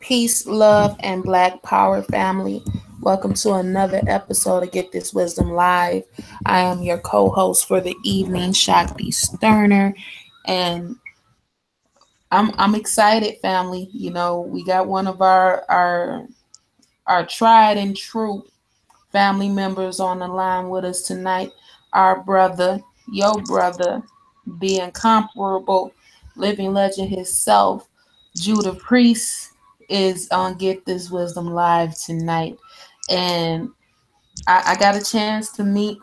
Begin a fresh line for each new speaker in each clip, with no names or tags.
Peace, love, and Black Power family. Welcome to another episode of Get This Wisdom Live. I am your co-host for the evening, Shakti Sterner, and I'm excited, family. You know, we got one of our tried and true family members on the line with us tonight. Our brother, your brother, the incomparable living legend himself, Judah Priest, is on Get This Wisdom Live tonight. And I got a chance to meet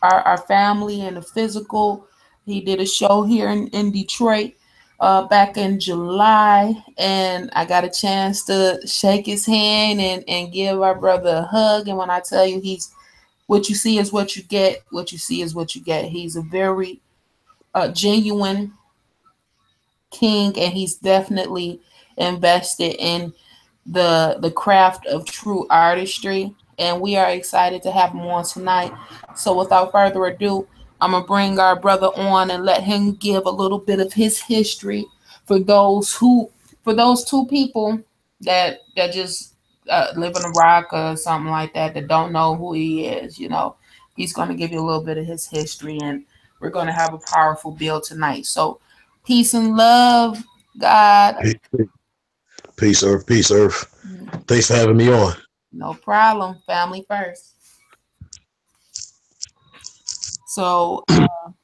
our family in the physical. He did a show here in Detroit back in July, and I got a chance to shake his hand and give our brother a hug. And when I tell you, he's what you see is what you get. What you see is what you get. He's a very genuine king, and he's definitely invested in the craft of true artistry. And we are excited to have him on tonight. So without further ado, I'm gonna bring our brother on and let him give a little bit of his history for those two people that just live in a rock or something like that don't know who he is. You know, he's gonna give you a little bit of his history, and we're gonna have a powerful build tonight. So peace and love, God.
Peace, Earth. Peace, Earth. Thanks for having me on.
No problem. Family first. So,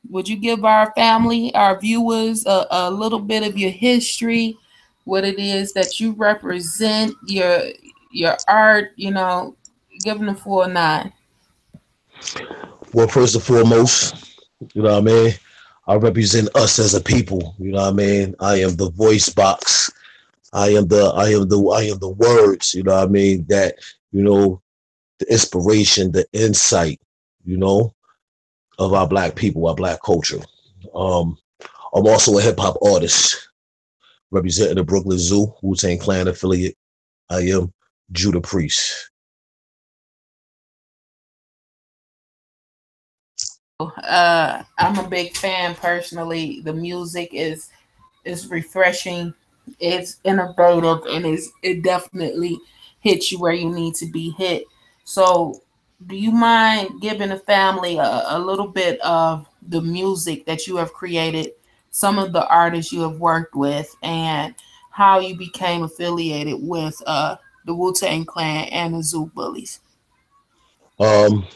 would you give our family, our viewers, a little bit of your history, what it is that you represent, your art? You know, give them the full nine.
Well, first and foremost, you know what I mean? I represent us as a people. You know what I mean? I am the voice box. I am the words, you know what I mean? That, you know, the inspiration, the insight, you know, of our black people, our black culture. Um, I'm also a hip hop artist representing the Brooklyn Zoo, Wu-Tang Clan affiliate. I am Judah Priest.
I'm a big fan personally. The music is refreshing, it's innovative, and it definitely hits you where you need to be hit. So, do you mind giving the family a little bit of the music that you have created, some of the artists you have worked with, and how you became affiliated with the Wu Tang Clan and the Zoo Bullies?
Um,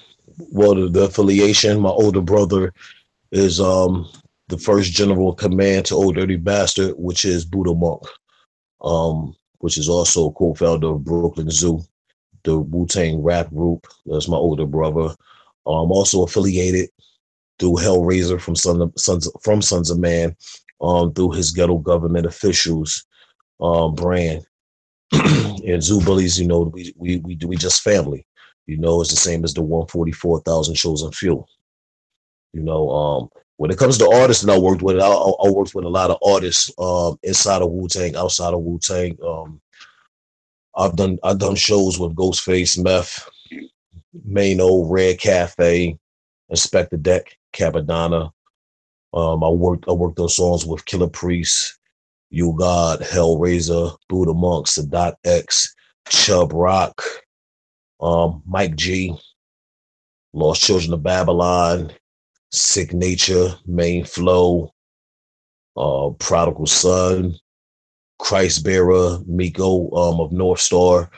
well, the affiliation, my older brother is the first general in command to Old Dirty Bastard, which is Buddha Monk, which is also co-founder of Brooklyn Zoo, the Wu-Tang rap group. That's my older brother. Also affiliated through Hellraiser from Sons of Man, through his ghetto government officials brand. And Zoo Bullies, you know, we just family. You know, it's the same as the 144,000 chosen few. You know, when it comes to artists that I worked with, I worked with a lot of artists inside of Wu Tang, outside of Wu Tang. I've done shows with Ghostface, Meth, Mano, Red Cafe, Inspector Deck, Capadonna. I worked on songs with Killer Priest, You God, Hellraiser, Buddha Monk, Sadat X, Chub Rock, Mike G, Lost Children of Babylon, Sick Nature, Main Flow, Prodigal Son, Christ Bearer, Miko of North Star,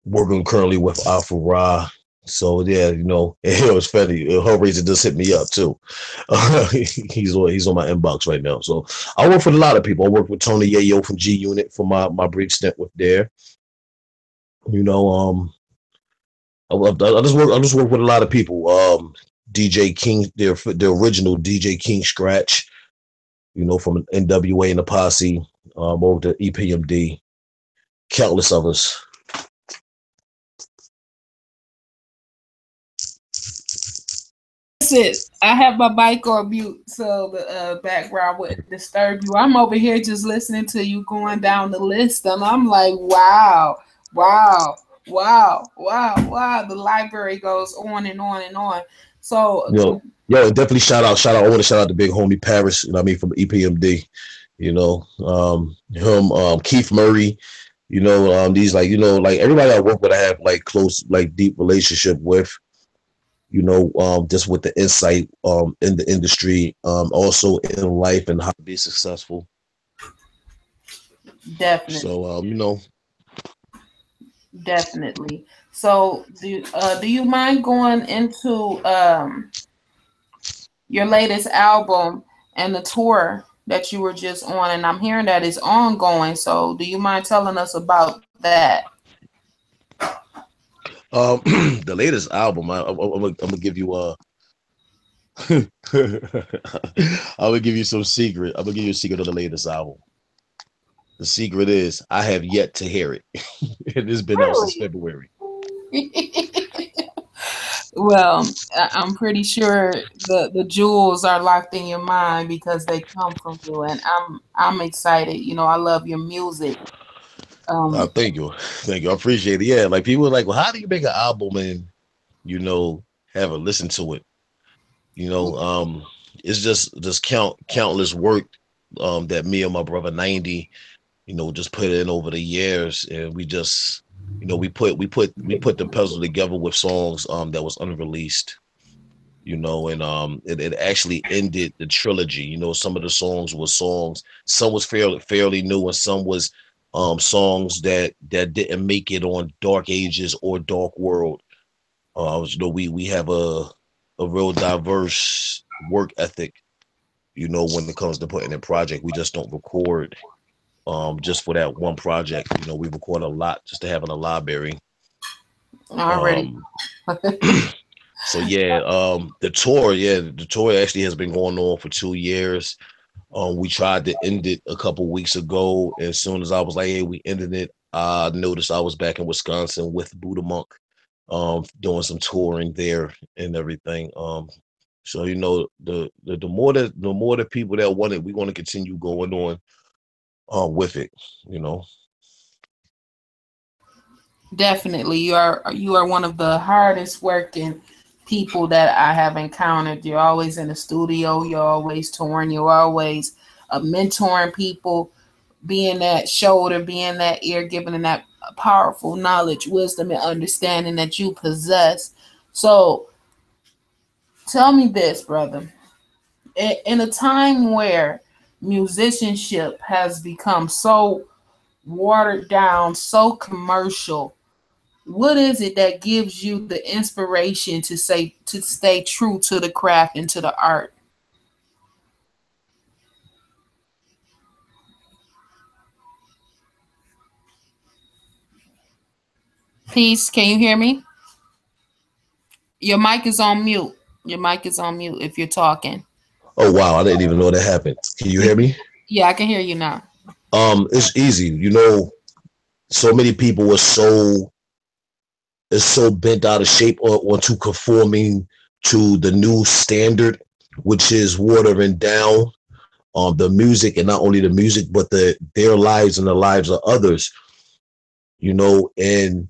working currently with Alpha Ra. So yeah, you know, it was funny. Hellraiser just hit me up too. He's on my inbox right now. So I work with a lot of people. I work with Tony Yayo from G Unit for my brief stint with there. You know, I just work with a lot of people. DJ King, the original DJ King Scratch, you know, from NWA and the Posse, over to EPMD, countless others.
Listen, I have my mic on mute, so the background wouldn't disturb you. I'm over here just listening to you going down the list, and I'm like, wow, wow, wow, wow, wow. The library goes on and on and on. So,
Yo, definitely shout out. I want to shout out to big homie Paris, you know what I mean, from EPMD. You know, him, Keith Murray. These like like everybody I work with, I have like close, like deep relationship with. Just with the insight in the industry, also in life and how to be successful.
Definitely,
So
definitely. So, do you mind going into your latest album and the tour that you were just on? And I'm hearing that it's ongoing. So, do you mind telling us about that?
the latest album, I'm gonna give you I'm gonna give you some secret. I'm gonna give you a secret of the latest album. The secret is I have yet to hear it. It has been out since
Really?
February.
Well, I'm pretty sure the jewels are locked in your mind because they come from you, and I'm excited. You know, I love your music. Um,
Thank you, thank you. I appreciate it. Yeah, like people are like, well, how do you make an album and you know haven't listened to it? You know, it's just countless work that me and my brother 90, just put in over the years, and we just we put the puzzle together with songs that was unreleased. And it actually ended the trilogy. Some of the songs were songs, some was fairly new, and some was songs that didn't make it on Dark Ages or Dark World. We have a real diverse work ethic. When it comes to putting in project, we just don't record just for that one project. We record a lot just to have in a library.
already.
Um, so yeah, the tour actually has been going on for 2 years. We tried to end it a couple weeks ago. As soon as I was like, hey, we ended it, I noticed I was back in Wisconsin with Buddha Monk, doing some touring there and everything. So the more the people that want it, we want to continue going on with it, you know.
Definitely, you are one of the hardest working people that I have encountered. You're always in the studio. You're always touring. You're always mentoring people, being that shoulder, being that ear, giving them that powerful knowledge, wisdom, and understanding that you possess. So, tell me this, brother. In a time where musicianship has become so watered down, so commercial, what is it that gives you the inspiration to stay true to the craft and to the art? Peace, can you hear me? Your mic is on mute. Your mic is on mute if you're talking.
Oh wow, I didn't even know that happened. Can you hear me?
Yeah, I can hear you now.
It's easy. So many people are so bent out of shape onto conforming to the new standard, which is watering down the music, and not only the music, but their lives and the lives of others. And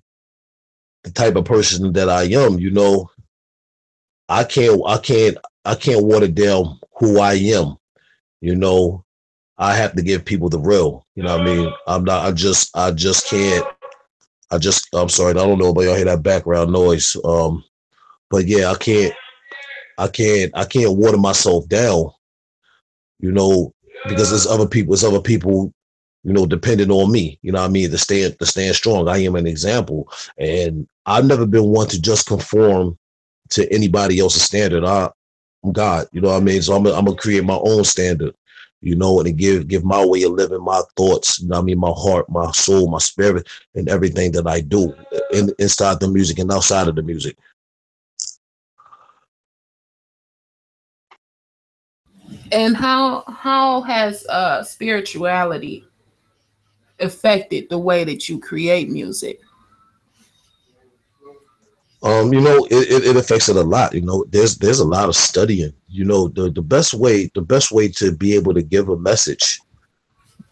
the type of person that I am, I can't, I can't, I can't water down who I am. You know, I have to give people the real. You know what I mean? I'm not. I just can't. I'm sorry. I don't know about y'all hear that background noise. But yeah, I can't water myself down. You know, because there's other people. There's other people. Depending on me. You know what I mean? To stand strong. I am an example, and I've never been one to just conform to anybody else's standard. I'm God. You know what I mean? So I'm gonna create my own standard. And give my way of living, my thoughts. You know what I mean? My heart, my soul, my spirit, and everything that I do inside the music and outside of the music.
And how has spirituality affected the way that you create music?
It affects it a lot. There's a lot of studying. The best way to be able to give a message,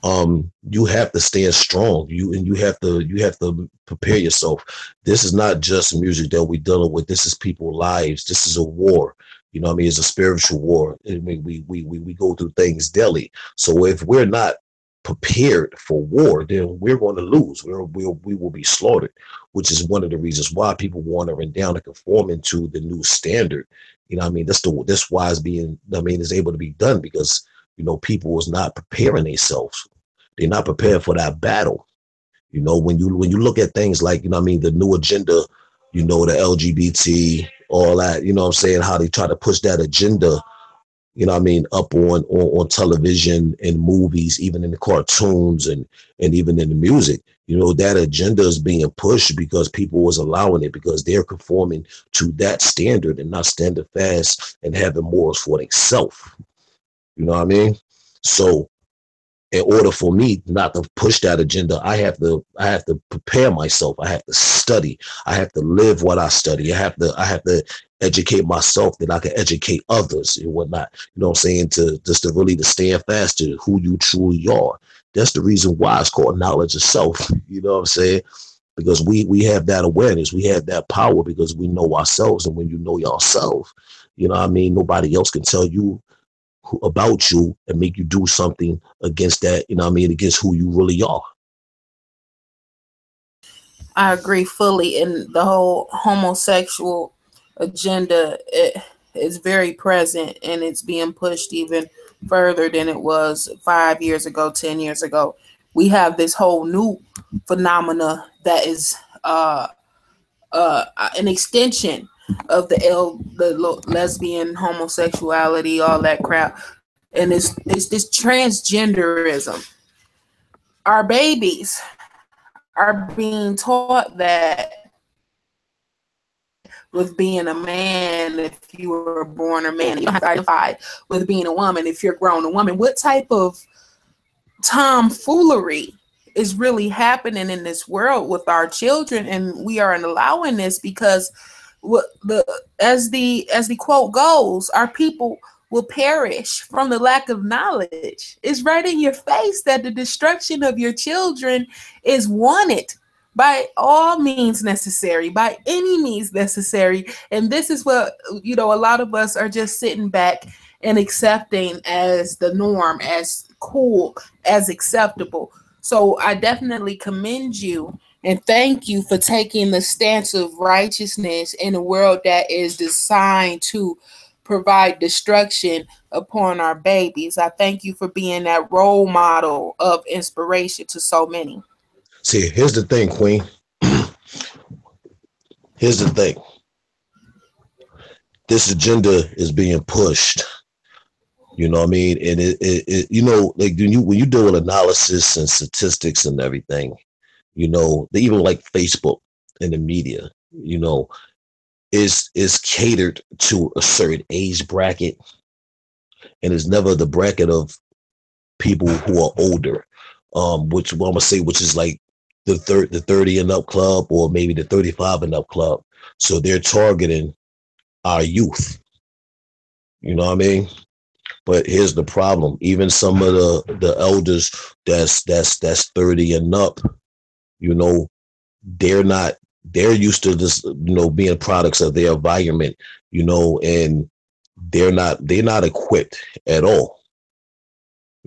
you have to stand strong. You have to prepare yourself. This is not just music that we're dealing with. This is people's lives. This is a war. You know what I mean? It's a spiritual war. I mean, we go through things daily. So if we're not prepared for war, then we're going to lose. We will be slaughtered, which is one of the reasons why people wandering down and conforming to the new standard. You know what I mean? That's why it's being, I mean, it's able to be done because, you know, people is not preparing themselves. They're not prepared for that battle. You know, when you look at things like, you know what I mean, the new agenda, you know, the LGBT, all that, you know what I'm saying, how they try to push that agenda, you know what I mean, up on television and movies, even in the cartoons and even in the music. You know, that agenda is being pushed because people was allowing it because they're conforming to that standard and not standing fast and having morals for themselves. You know what I mean? So in order for me not to push that agenda, I have to prepare myself. I have to study. I have to live what I study. I have to educate myself that I can educate others and whatnot. You know what I'm saying? To just to really to stand fast to who you truly are. That's the reason why it's called knowledge of self. You know what I'm saying? Because we have that awareness, we have that power because we know ourselves, and when you know yourself, you know what I mean, nobody else can tell you about you and make you do something against that, you know what I mean, against who you really are.
I agree fully. And the whole homosexual agenda is very present, and it's being pushed even further than it was 5 years ago, 10 years ago. We have this whole new phenomena that is an extension of the lesbian homosexuality, all that crap, and it's this transgenderism. Our babies are being taught that with being a man if you were born a man. You don't have to identify with being a woman if you're grown a woman. What type of tomfoolery is really happening in this world with our children, and we are allowing this because what the as the quote goes, our people will perish from the lack of knowledge. It's right in your face that the destruction of your children is wanted by all means necessary, by any means necessary. And this is what, a lot of us are just sitting back and accepting as the norm, as cool, as acceptable. So I definitely commend you and thank you for taking the stance of righteousness in a world that is designed to provide destruction upon our babies. I thank you for being that role model of inspiration to so many.
See, here's the thing, Queen. Here's the thing. This agenda is being pushed. You know what I mean? And you know, like when you do an analysis and statistics and everything, you know, they even like Facebook and the media, you know, is catered to a certain age bracket, and is never the bracket of people who are older, which well, I'm gonna say, which is like the 30 and up club, or maybe the 35 and up club. So they're targeting our youth. You know what I mean? But here's the problem: even some of the elders that's 30 and up, you know, they're not. They're used to this, you know, being products of their environment, you know, and they're not equipped at all.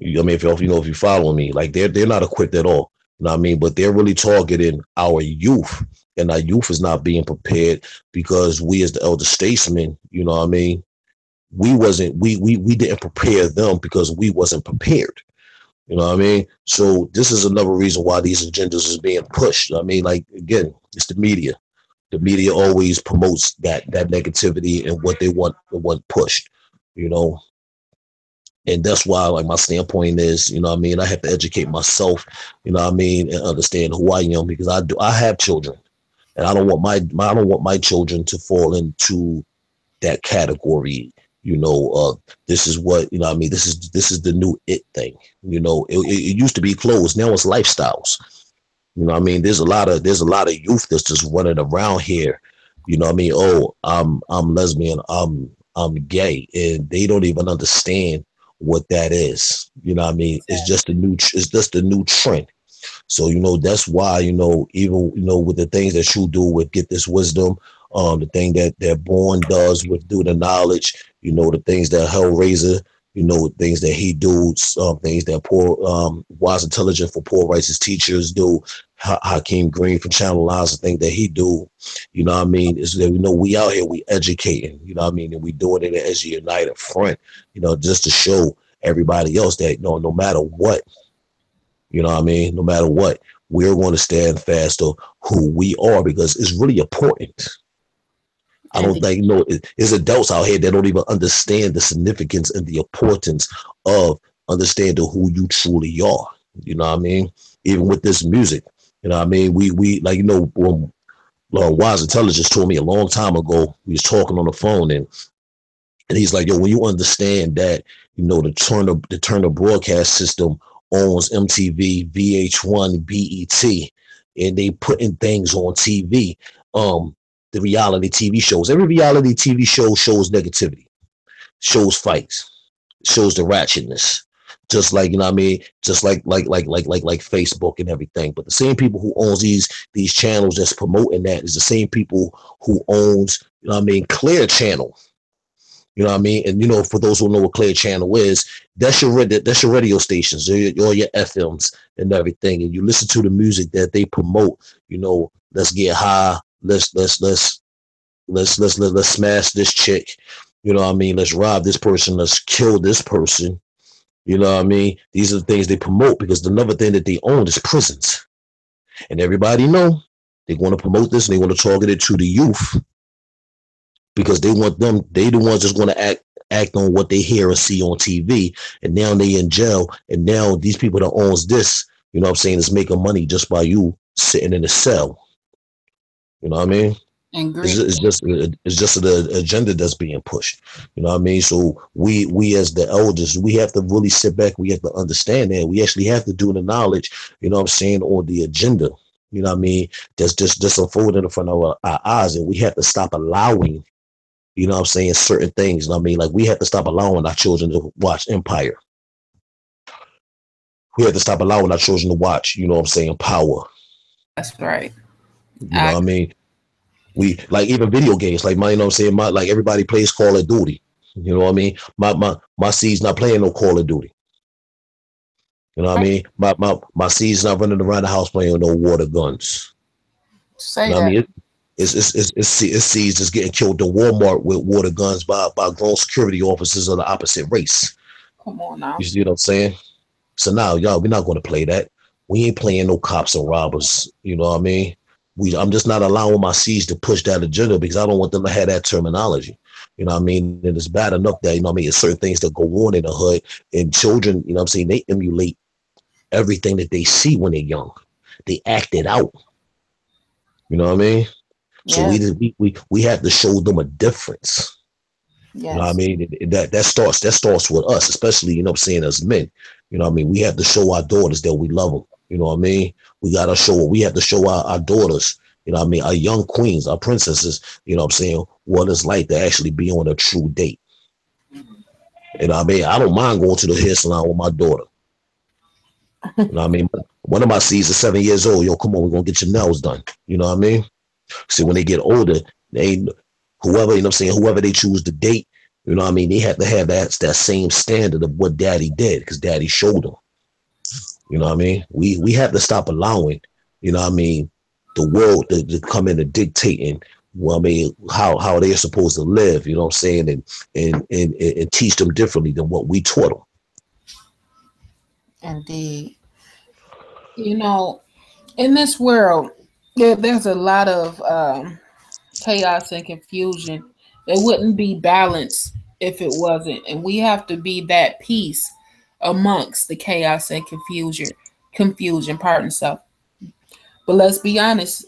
I mean, if you follow me, like they're not equipped at all. You know what I mean? But they're really targeting our youth, and our youth is not being prepared because we, as the elder statesmen, you know what I mean, we didn't prepare them because we wasn't prepared. You know what I mean? So this is another reason why these agendas is being pushed. I mean, like again, it's the media. The media always promotes that negativity and what they want pushed. You know, and that's why, like, my standpoint is, you know what I mean, I have to educate myself, you know what I mean, and understand who I am, because I have children, and I don't want my children to fall into that category. You know, this is what, you know what I mean, this is the new it thing. You know, it used to be clothes, now it's lifestyles. You know what I mean? There's a lot of youth that's just running around here. You know what I mean? Oh, I'm lesbian, I'm gay, and they don't even understand what that is. You know what I mean? It's just a new trend. So, you know, that's why, you know, even, you know, with the things that you do with Get This Wisdom, The thing that Born does with due the knowledge, the things that Hellraiser, things that he do, things that poor wise intelligent for poor righteous teachers do. Hakeem Green from Channel Lines, the thing that he do, what I mean, is that we out here, we educating, what I mean, and we doing it as a united front, just to show everybody else that no matter what, what I mean, no matter what, we're going to stand fast to who we are, because it's really important. I
And
don't think, there's adults out here that don't even understand the significance and the importance of understanding who you truly are. You know what I mean? Even with this music, what I mean? We like, when Wise Intelligence told me a long time ago, we was talking on the phone, and he's like, yo, when you understand that, the Turner broadcast system owns MTV, VH1, BET, and they putting things on TV, the reality TV shows. Every reality TV show shows negativity, shows fights, shows the ratchetness. Just like, what I mean, just like Facebook and everything. But the same people who owns these channels that's promoting that is the same people who owns, what I mean, Clear Channel. You know what I mean? And for those who know what Clear Channel is, that's your radio stations, all your FMs and everything. And you listen to the music that they promote. Let's get high. Let's smash this chick. You know what I mean? Let's rob this person. Let's kill this person. You know what I mean? These are the things they promote, because another thing that they own is prisons. And everybody know they want to promote this, and they want to target it to the youth, because they the ones that's going to act on what they hear and see on TV. And now they in jail, and now these people that owns this, what I'm saying, is making money just by you sitting in a cell. You know what I mean? It's just the agenda that's being pushed. You know what I mean? So we as the elders, we have to really sit back. We have to understand that we actually have to do the knowledge, what I'm saying, on the agenda. You know what I mean? That's just unfolding in front of our eyes, and we have to stop allowing, what I'm saying, certain things. You know what I mean? Like, we have to stop allowing our children to watch Empire. We have to stop allowing our children to watch, what I'm saying, Power.
That's right.
You know what I mean? We like even video games, like my, I'm saying, like everybody plays Call of Duty. You know what I mean? My seed's not playing no Call of Duty. You know what I mean? My seed's not running around the house playing no water guns.
Say
you know
that.
What I mean? It's seeds that's getting killed in Walmart with water guns by grown security officers of the opposite race.
Come on now.
You see what I'm saying? So now, y'all, we're not going to play that. We ain't playing no cops and robbers. You know what I mean? I'm just not allowing my seeds to push that agenda, because I don't want them to have that terminology. You know what I mean? And it's bad enough that, what I mean, it's certain things that go on in the hood, and children, what I'm saying, they emulate everything that they see when they're young. They act it out. You know what I mean? So we have to show them a difference. Yes. You know what I mean? That starts with us, especially, what I'm saying, as men. You know what I mean? We have to show our daughters that we love them. You know what I mean? We have to show our daughters, you know what I mean, our young queens, our princesses, what I'm saying, what it's like to actually be on a true date. You know what I mean? I don't mind going to the hair salon with my daughter. You know what I mean? One of my seeds is 7 years old. Yo, come on, we're going to get your nails done. You know what I mean? See, when they get older, whoever, what I'm saying, whoever they choose to date, you know what I mean, they have to have that same standard of what daddy did, because daddy showed them. You know what I mean? We have to stop allowing, you know what I mean, the world to come in and dictating, well, I mean, how they're supposed to live, you know what I'm saying, and teach them differently than what we taught them.
Indeed. In this world, there's a lot of chaos and confusion. It wouldn't be balanced if it wasn't. And we have to be that peace amongst the chaos and confusion, pardon self. But let's be honest,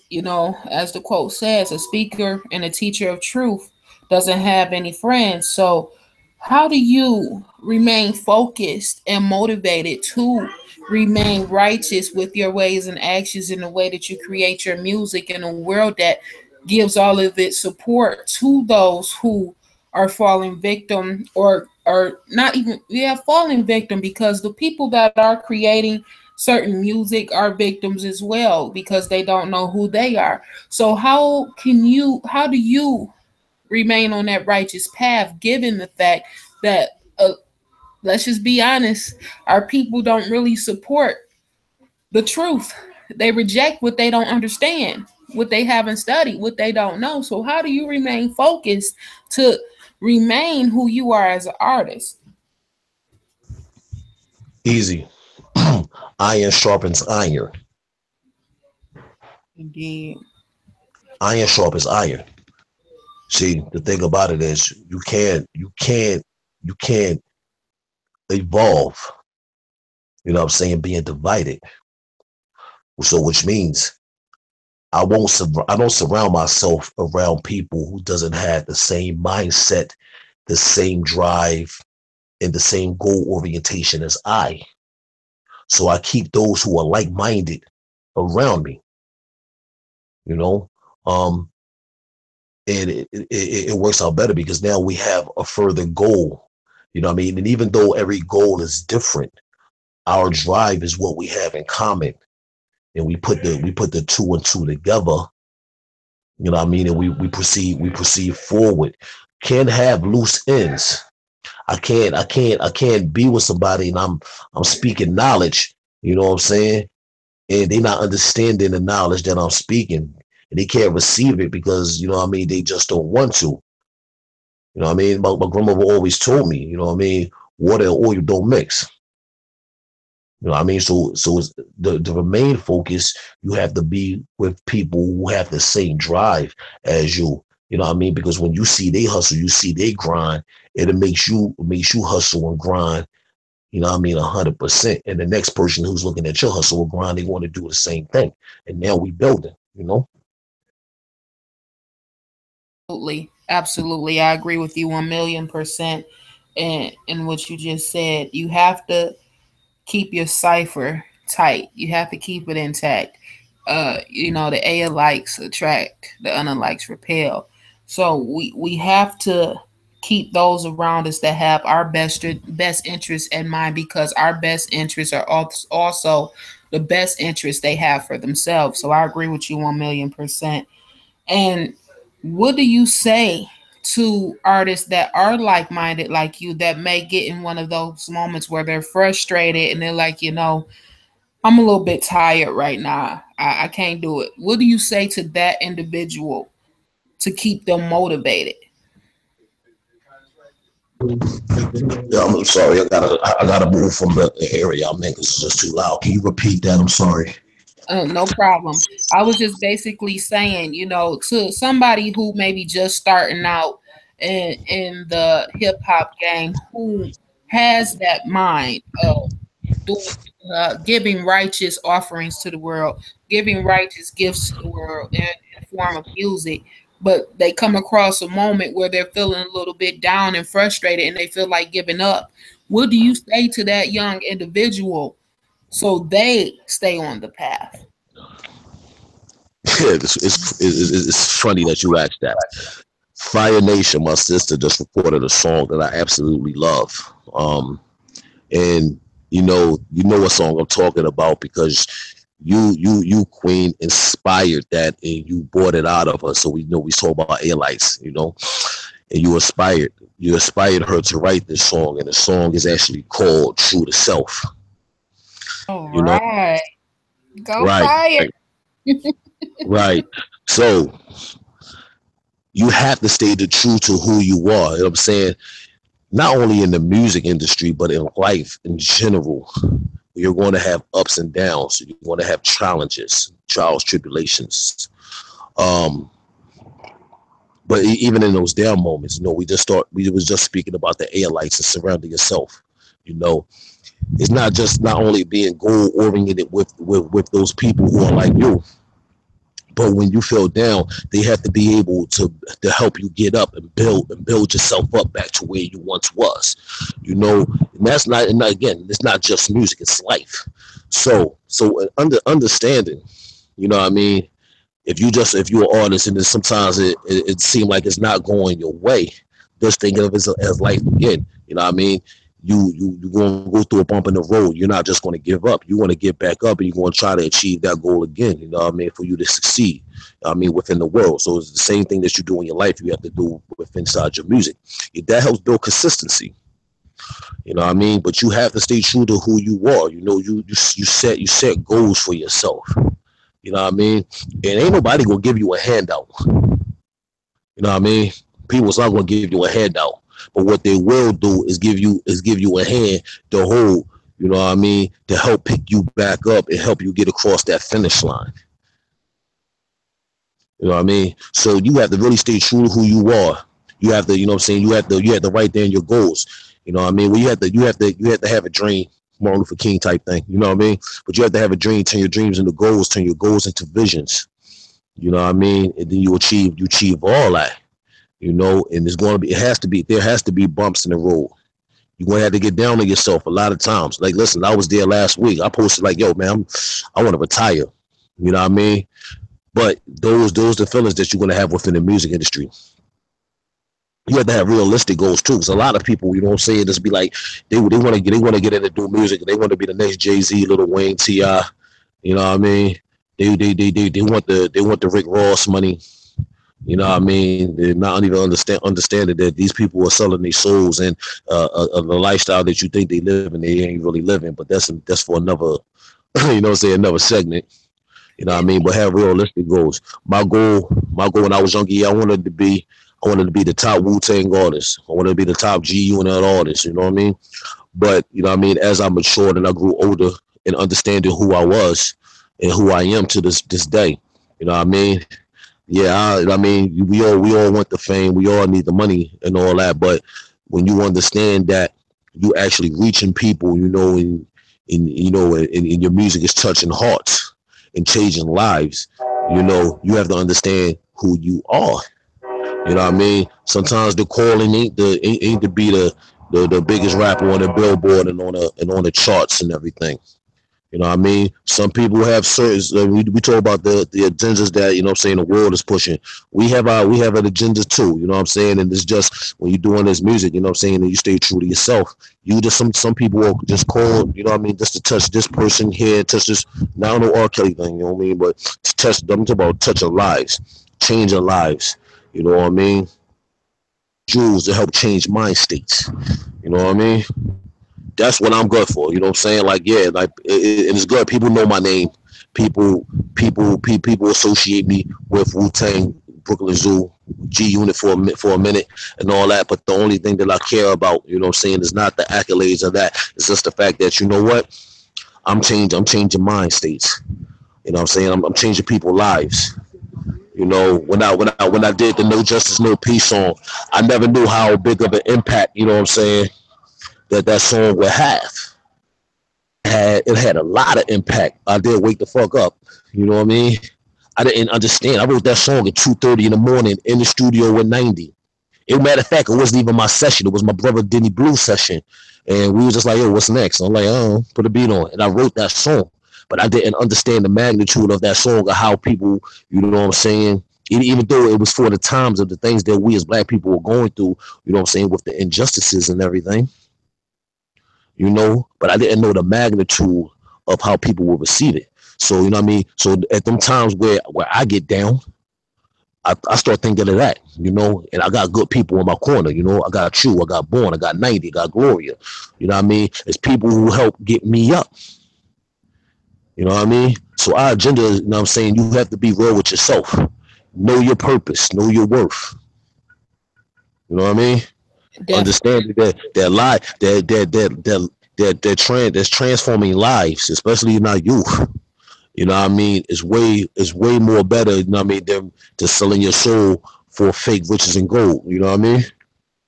as the quote says, a speaker and a teacher of truth doesn't have any friends. So how do you remain focused and motivated to remain righteous with your ways and actions in the way that you create your music in a world that gives all of its support to those who are falling victim, or not even falling victim, because the people that are creating certain music are victims as well because they don't know who they are. So how do you remain on that righteous path given the fact that let's just be honest, our people don't really support the truth. They reject what they don't understand, what they haven't studied, what they don't know. So how do you remain focused to remain who you are as an artist?
Easy. Iron sharpens iron.
Indeed.
Iron sharpens iron. See, the thing about it is you can't evolve, you know what I'm saying, being divided. So which means I don't surround myself around people who doesn't have the same mindset, the same drive, and the same goal orientation as I. So I keep those who are like-minded around me, you know. Um, and it works out better because now we have a further goal. You know what I mean? And even though every goal is different, our drive is what we have in common. And we put the two and two together, you know what I mean, and we proceed forward. Can't have loose ends. I can't be with somebody and I'm speaking knowledge, you know what I'm saying? And they not understanding the knowledge that I'm speaking. And they can't receive it because, you know what I mean, they just don't want to. You know what I mean? My grandmother always told me, you know what I mean, water and oil don't mix. You know what I mean? So it's the main focus, you have to be with people who have the same drive as you. You know what I mean? Because when you see they hustle, you see they grind, it makes you hustle and grind, you know what I mean, 100%. And the next person who's looking at your hustle and grind, they want to do the same thing. And now we building, you know?
Absolutely. Absolutely. I agree with you 1,000,000% in what you just said. You have to keep your cipher tight. You have to keep it intact. The A likes attract, the unlikes repel. So we have to keep those around us that have our best interests in mind because our best interests are also the best interests they have for themselves. So I agree with you 1,000,000%. And what do you say to artists that are like minded like you that may get in one of those moments where they're frustrated and they're like, I'm a little bit tired right now. I can't do it. What do you say to that individual to keep them motivated?
Yeah, I'm sorry. I gotta move from the area I'm in because it's just too loud. Can you repeat that? I'm sorry.
No problem. I was just basically saying, to somebody who maybe just starting out in the hip hop game who has that mind of doing, giving righteous offerings to the world, giving righteous gifts to the world in form of music. But they come across a moment where they're feeling a little bit down and frustrated and they feel like giving up. What do you say to that young individual so they stay on the path?
Yeah, it's funny that you asked that. Fire Nation, my sister, just recorded a song that I absolutely love. And you know what song I'm talking about because you Queen inspired that and you brought it out of her. So we know we talk about airlights, and you inspired her to write this song, and the song is actually called True to Self.
All
You know,
right. Go
right,
fire.
right, right. So you have to stay the true to who you are. You know what I'm saying? Not only in the music industry, but in life in general. You're going to have ups and downs. You're going to have challenges, trials, tribulations. Um, but even in those down moments, we was just speaking about the air lights and surrounding yourself. You know, it's not only being goal oriented with those people who are like you, but when you feel down, they have to be able to help you get up and build yourself up back to where you once was. And that's not, and again, it's not just music, it's life. So understanding, you know what I mean? If you're an artist and then sometimes it seems like it's not going your way, just thinking of it as life again. You know what I mean? you're going to go through a bump in the road. You're not just going to give up. You want to get back up, and you're going to try to achieve that goal again. You know what I mean? For you to succeed, I mean, within the world. So it's the same thing that you do in your life. You have to do with inside your music. That helps build consistency. You know what I mean? But you have to stay true to who you are. You know, you set goals for yourself. You know what I mean? And ain't nobody gonna give you a handout. You know what I mean? People's not gonna give you a handout. But what they will do is give you a hand to hold, you know what I mean, to help pick you back up and help you get across that finish line. You know what I mean? So you have to really stay true to who you are. You have to, you know what I'm saying, you have to write down your goals. You know what I mean? Well, you have to have a dream, Martin Luther King type thing. You know what I mean? But you have to have a dream, turn your dreams into goals, turn your goals into visions. You know what I mean? And then you achieve all that. You know, and there has to be bumps in the road. You're gonna have to get down on yourself a lot of times. Like, listen, I was there last week. I posted like, yo, man, I want to retire. You know what I mean? But those the feelings that you're gonna have within the music industry. You have to have realistic goals too. Because a lot of people, you know what I'm saying, just be like, they want to get into do music. They want to be the next Jay-Z, Lil Wayne, Ti. You know what I mean? They want the Rick Ross money. You know what I mean? They're not even understanding that these people are selling their souls and the lifestyle that you think they live in, they ain't really living. But that's for another, you know what I'm saying, another segment. You know what I mean? But have realistic goals. My goal when I was younger, yeah, I wanted to be the top Wu-Tang artist. I wanted to be the top G-Unit artist. You know what I mean? But you know what I mean? As I matured and I grew older and understanding who I was and who I am to this day. You know what I mean? Yeah, I mean, we all want the fame, we all need the money and all that, but when you understand that you actually reaching people, you know, and your music is touching hearts and changing lives, you know, you have to understand who you are. You know what I mean? Sometimes the calling ain't to be the biggest rapper on the billboard and on the charts and everything. You know what I mean? Some people have certain, we talk about the agendas that, you know what I'm saying, the world is pushing. We have an agenda too, you know what I'm saying? And it's just when you're doing this music, you know what I'm saying, and you stay true to yourself. You just some people will just call, you know what I mean, just to touch this person here, touch this, now no R. Kelly thing, you know what I mean? But to touch, I'm talking about touching lives, changing lives, you know what I mean? Jewels to help change mind states. You know what I mean? That's what I'm good for. You know what I'm saying? Like, yeah, like it's good. People know my name. People associate me with Wu Tang, Brooklyn Zoo, G Unit for a minute, and all that. But the only thing that I care about, you know what I'm saying, is not the accolades of that. It's just the fact that, you know what, I'm changing mind states. You know what I'm saying? I'm changing people's lives. You know, when I did the No Justice, No Peace song, I never knew how big of an impact, you know what I'm saying, that song would have. It had a lot of impact. I did wake the fuck up. You know what I mean? I didn't understand. I wrote that song at 2:30 in the morning in the studio with 90. It matter of fact, it wasn't even my session. It was my brother Denny Blue's session. And we was just like, yo, what's next? I'm like, oh, put a beat on. And I wrote that song. But I didn't understand the magnitude of that song or how people, you know what I'm saying? Even though it was for the times of the things that we as black people were going through, you know what I'm saying, with the injustices and everything, you know, but I didn't know the magnitude of how people will receive it. So, you know what I mean? So at them times where I get down, I start thinking of that, you know, and I got good people in my corner, you know. I got you, I got Born, I got 90, I got Gloria, you know what I mean? It's people who help get me up, you know what I mean? So our agenda is, you know what I'm saying, you have to be real with yourself. Know your purpose, know your worth. You know what I mean?
Definitely.
Understand that life that's transforming lives, especially in our youth. You know what I mean? Is way more better, you know what I mean, than just selling your soul for fake riches and gold. You know what I mean?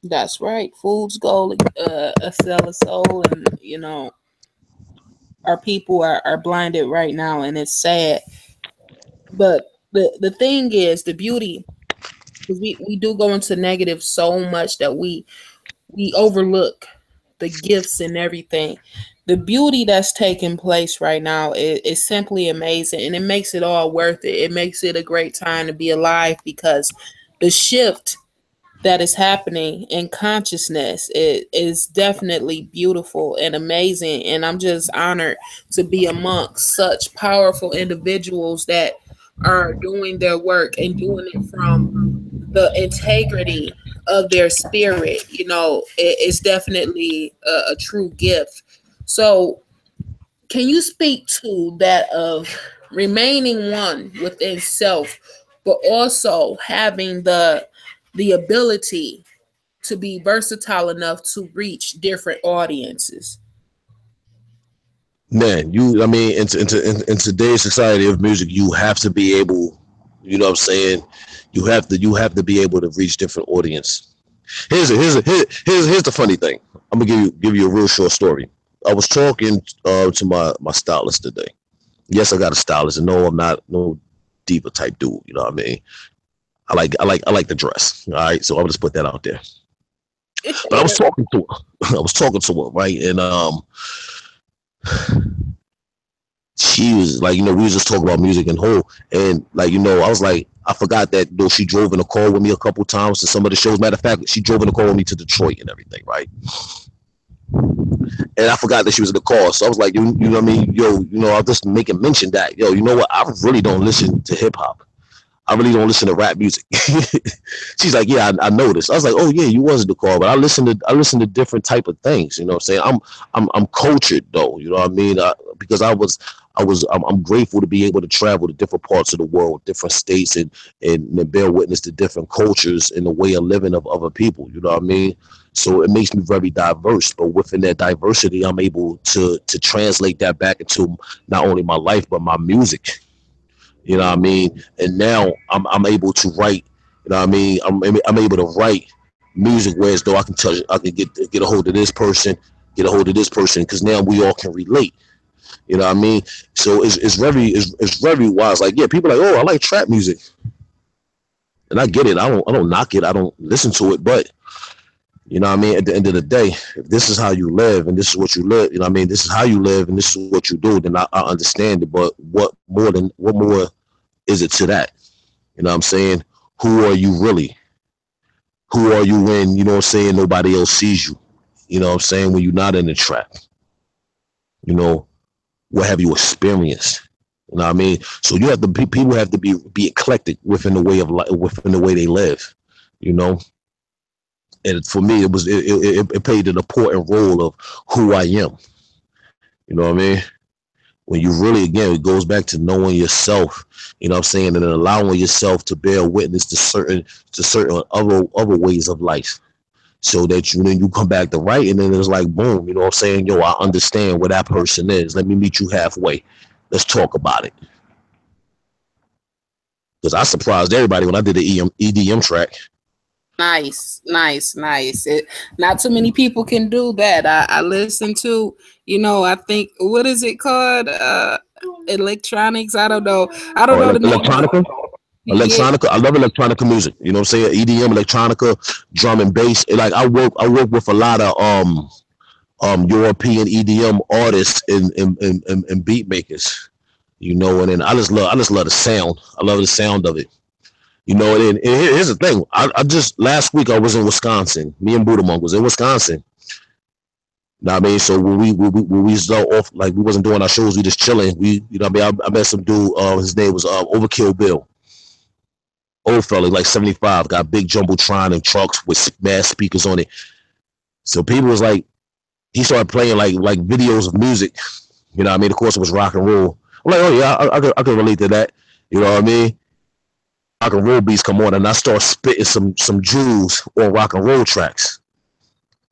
That's right. Food's gold, a sell a soul, and our people are blinded right now, and it's sad. But the thing is, the beauty, because we do go into negative so much that we overlook the gifts and everything. The beauty that's taking place right now is simply amazing, and it makes it all worth it. It makes it a great time to be alive because the shift. that is happening in consciousness. It is definitely beautiful and amazing. And I'm just honored to be amongst such powerful individuals that are doing their work and doing it from the integrity of their spirit. It's definitely a true gift. So, can you speak to that of remaining one within self, but also having the ability to be versatile enough to reach different audiences?
Man, I mean, in today's society of music, you have to be able, you know what I'm saying? You have to be able to reach different audience. Here's the funny thing. I'm gonna give you a real short story. I was talking to my stylist today. Yes, I got a stylist, and no, I'm not no diva type dude. You know what I mean? I like the dress. All right, so I'll just put that out there. But I was talking to her. I was talking to her, right? And she was like, we was just talking about music and whole, and like, I was like, I forgot that though she drove in a car with me a couple times to some of the shows. Matter of fact, she drove in a car with me to Detroit and everything, right? And I forgot that she was in the car, so I was like, you know what I mean, yo, I'll just make a mention that, yo, you know what? I really don't listen to hip hop. I really don't listen to rap music. She's like, yeah, I noticed. I was like, oh yeah, you was in the car, but I listen to different type of things. You know what I'm saying? I'm cultured though. You know what I mean? Because I'm grateful to be able to travel to different parts of the world, different states, and bear witness to different cultures and the way of living of other people. You know what I mean? So it makes me very diverse. But within that diversity, I'm able to translate that back into not only my life but my music. You know what I mean? And now I'm able to write. You know what I mean? I'm able to write music where as though I can touch, I can get a hold of this person, get a hold of this person, because now we all can relate. You know what I mean? So it's very wise. Like, yeah, people are like, oh, I like trap music, and I get it. I don't knock it. I don't listen to it, but you know what I mean? At the end of the day, if this is how you live and this is what you live, you know what I mean? This is how you live and this is what you do, then I understand it. But what more is it to that? You know what I'm saying? Who are you really? Who are you when, you know what I'm saying, nobody else sees you? You know what I'm saying? When you're not in the trap. You know, what have you experienced? You know what I mean? So you have to people have to be eclectic within the way of life, within the way they live, you know? And for me, it played an important role of who I am. You know what I mean? When you really, again, it goes back to knowing yourself. You know what I'm saying, and then allowing yourself to bear witness to certain other ways of life, so that when you come back to writing, and it's like boom. You know what I'm saying? Yo, I understand where that person is. Let me meet you halfway. Let's talk about it. Because I surprised everybody when I did the EDM track.
Nice, nice, nice. Not too many people can do that. I listen to, I think, what is it called? Electronics. I don't know. I don't know the name.
Electronica.
Yeah,
Electronica. I love electronica music. You know what I'm saying? EDM, electronica, drum and bass. Like I work with a lot of European EDM artists and beat makers. And then I just love the sound. I love the sound of it. And here's the thing. I just last week I was in Wisconsin. Me and Buddha Monk was in Wisconsin. Know what I mean? So when we was off, like we wasn't doing our shows, we just chilling. I met some dude. His name was Overkill Bill. Old fella, like 75, got big jumbotron and trucks with mad speakers on it. So people was like, he started playing like videos of music. You know what I mean? Of course, it was rock and roll. I'm like, oh yeah, I could relate to that. You know what I mean? Rock and roll beats come on, and I start spitting some jewels on rock and roll tracks.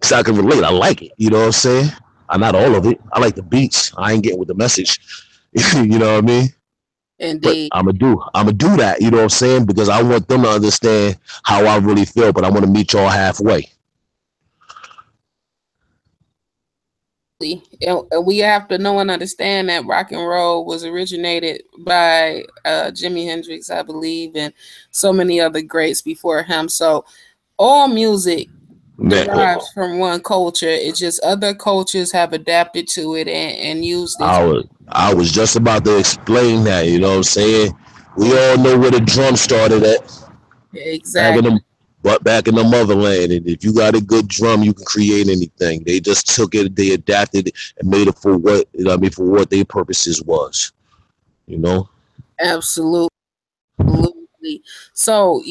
So I can relate. I like it. You know what I'm saying? Not all of it. I like the beats. I ain't getting with the message. You know what I mean? But
indeed.
I'm gonna do that. You know what I'm saying? Because I want them to understand how I really feel. But I want to meet y'all halfway.
And we have to know and understand that rock and roll was originated by Jimi Hendrix, I believe, and so many other greats before him. So all music
Man,
derives from one culture. It's just other cultures have adapted to it and used it.
I was just about to explain that. You know what I'm saying? We all know where the drum started at. Back in
Exactly.
the but back in the motherland, and if you got a good drum, you can create anything. They just took it, they adapted it, and made it for what for what their purposes was. You know.
Absolutely. Absolutely. So,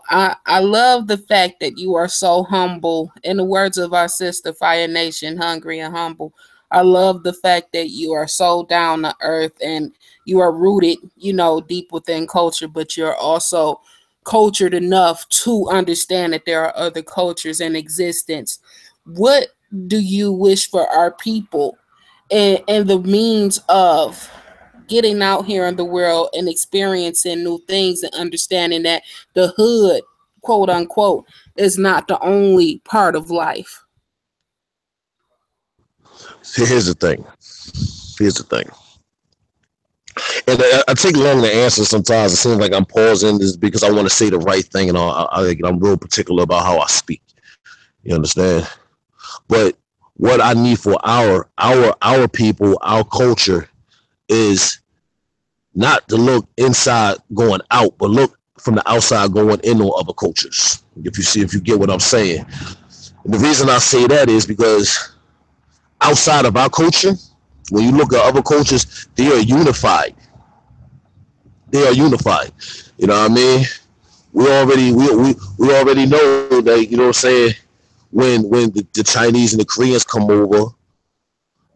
I love the fact that you are so humble. In the words of our sister Fire Nation, hungry and humble. I love the fact that you are so down to earth and you are rooted, deep within culture, but you're also cultured enough to understand that there are other cultures in existence. What do you wish for our people and the means of getting out here in the world and experiencing new things and understanding that the hood, quote unquote, is not the only part of life?
See, here's the thing. Here's the thing. And I take long to answer sometimes. It seems like I'm pausing this because I want to say the right thing, and I'm real particular about how I speak. You understand? But what I need for our people, our culture, is not to look inside going out, but look from the outside going in on other cultures. If you get what I'm saying. And the reason I say that is because outside of our culture, when you look at other cultures, they are unified. They are unified. You know what I mean? We already know that, you know what I'm saying, when the Chinese and the Koreans come over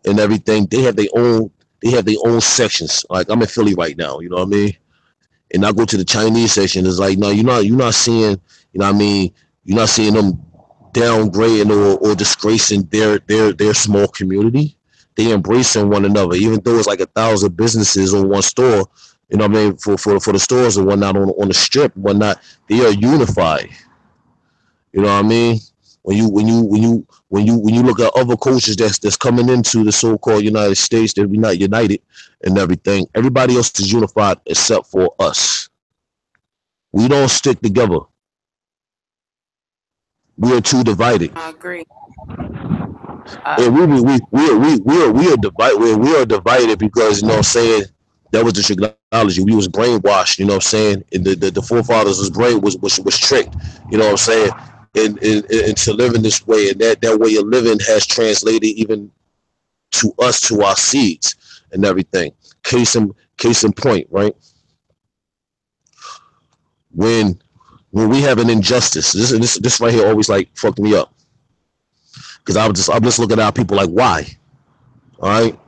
and everything, they have their own sections. Like I'm in Philly right now, you know what I mean? And I go to the Chinese section, it's like, no, you're not seeing, you know what I mean, you're not seeing them downgrading or disgracing their small community. They embracing one another, even though it's like 1,000 businesses on one store. You know what I mean? For the stores and whatnot on the strip, and whatnot, they are unified. You know what I mean? When you look at other cultures that's coming into the so-called United States, that we're not united and everything. Everybody else is unified except for us. We don't stick together. We are too divided.
I agree.
And we are divided because, you know what I'm saying, that was the technology. We was brainwashed, you know what I'm saying? And the forefathers was tricked, you know what I'm saying? And to live in this way, and that way of living has translated even to us, to our seeds and everything. Case in point, right? When we have an injustice, this right here always like fucked me up. Because I'm just looking at people like, why? All right.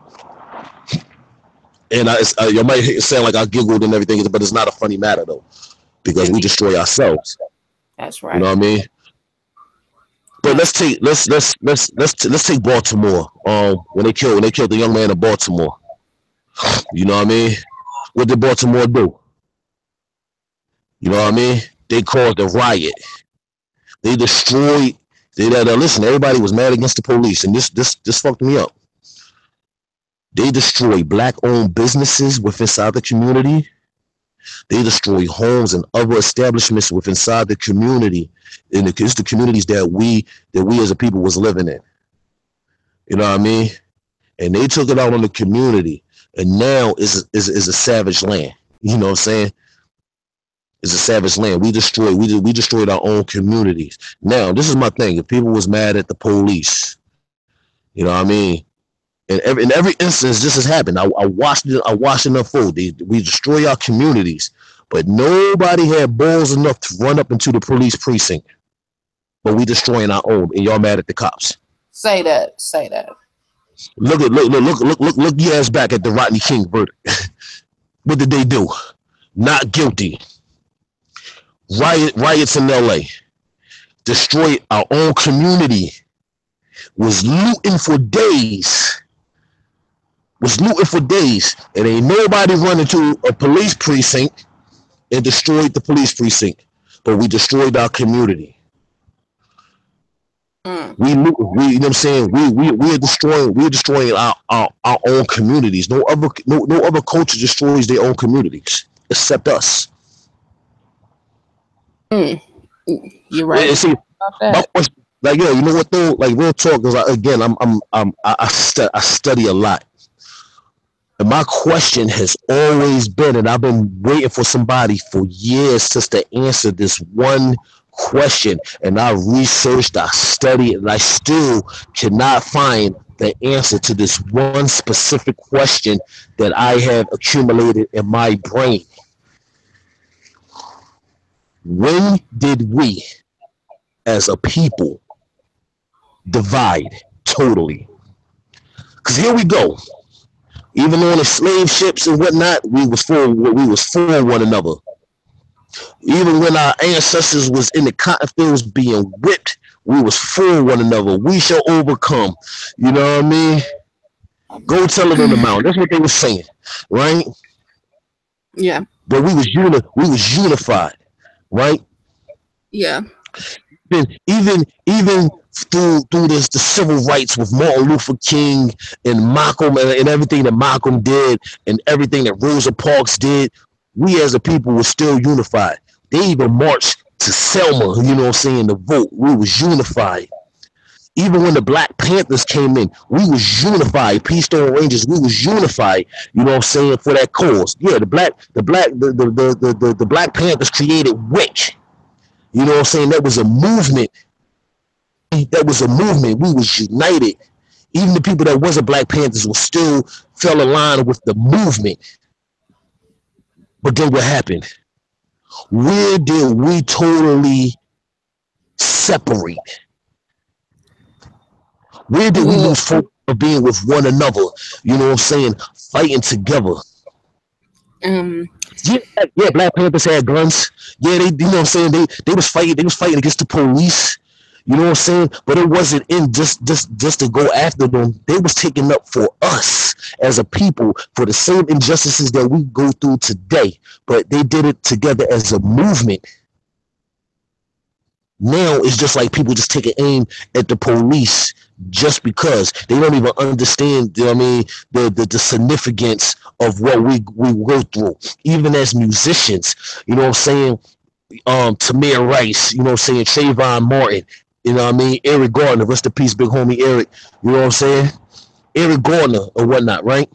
And you might sound like I giggled and everything, but it's not a funny matter though, because we destroy ourselves.
That's right.
You know what I mean? But let's take Baltimore. When they killed the young man in Baltimore. You know what I mean? What did Baltimore do? You know what I mean? They caused a riot. They destroyed. Listen, everybody was mad against the police, and this fucked me up. They destroy black-owned businesses within inside the community. They destroy homes and other establishments within inside the community. And it's the communities that we as a people was living in. You know what I mean? And they took it out on the community. And now is a savage land. You know what I'm saying? It's a savage land. We destroyed our own communities. Now, this is my thing. If people was mad at the police, you know what I mean? In every instance, this has happened. I watched it unfold. We destroy our communities, but nobody had balls enough to run up into the police precinct. But we destroying our own, and y'all mad at the cops.
Say that.
Look your ass back at the Rodney King verdict. What did they do? Not guilty. Riots in LA. Destroyed our own community. Was looting for days. And ain't nobody running to a police precinct and destroyed the police precinct. But we destroyed our community. We you know what I'm saying? We are destroying our own communities. No other culture destroys their own communities except us.
You're right.
And see, my question, like, yo, you know what though? Like, real talk is, like, again, I study a lot. And my question has always been, and I've been waiting for somebody for years just to answer this one question, and I researched, I studied, and I still cannot find the answer to this one specific question that I have accumulated in my brain. When did we, as a people, divide totally? Because here we go. Even on the slave ships and whatnot, we was for one another. Even when our ancestors was in the cotton fields being whipped, we was for one another. We shall overcome. You know what I mean? Go tell it on the mountain. That's what they were saying, right?
Yeah.
But we was unified, right?
Yeah.
Even through this the civil rights with Martin Luther King and Malcolm and everything that Malcolm did and everything that Rosa Parks did, we as a people were still unified. They even marched to Selma, you know what I'm saying, to vote. We was unified. Even when the Black Panthers came in, we was unified. Peace Stone Rangers, we was unified, you know what I'm saying, for that cause. Yeah, the Black Panthers created WIC. You know what I'm saying? That was a movement. That was a movement. We was united. Even the people that wasn't Black Panthers was still fell in line with the movement. But then what happened? Where did we totally separate? Where did we lose focus of being with one another? You know what I'm saying? Fighting together. Yeah, Black Panthers had guns. Yeah, you know what I'm saying? They was fighting against the police. You know what I'm saying? But it wasn't in just to go after them. They was taking up for us as a people for the same injustices that we go through today. But they did it together as a movement. Now it's just like people just taking aim at the police just because they don't even understand, you know what I mean, the significance of what we go through. Even as musicians, you know what I'm saying? Tamir Rice, you know what I'm saying, Trayvon Martin, you know what I mean, Eric Gardner, rest in peace, big homie Eric, you know what I'm saying? Eric Gardner or whatnot, right?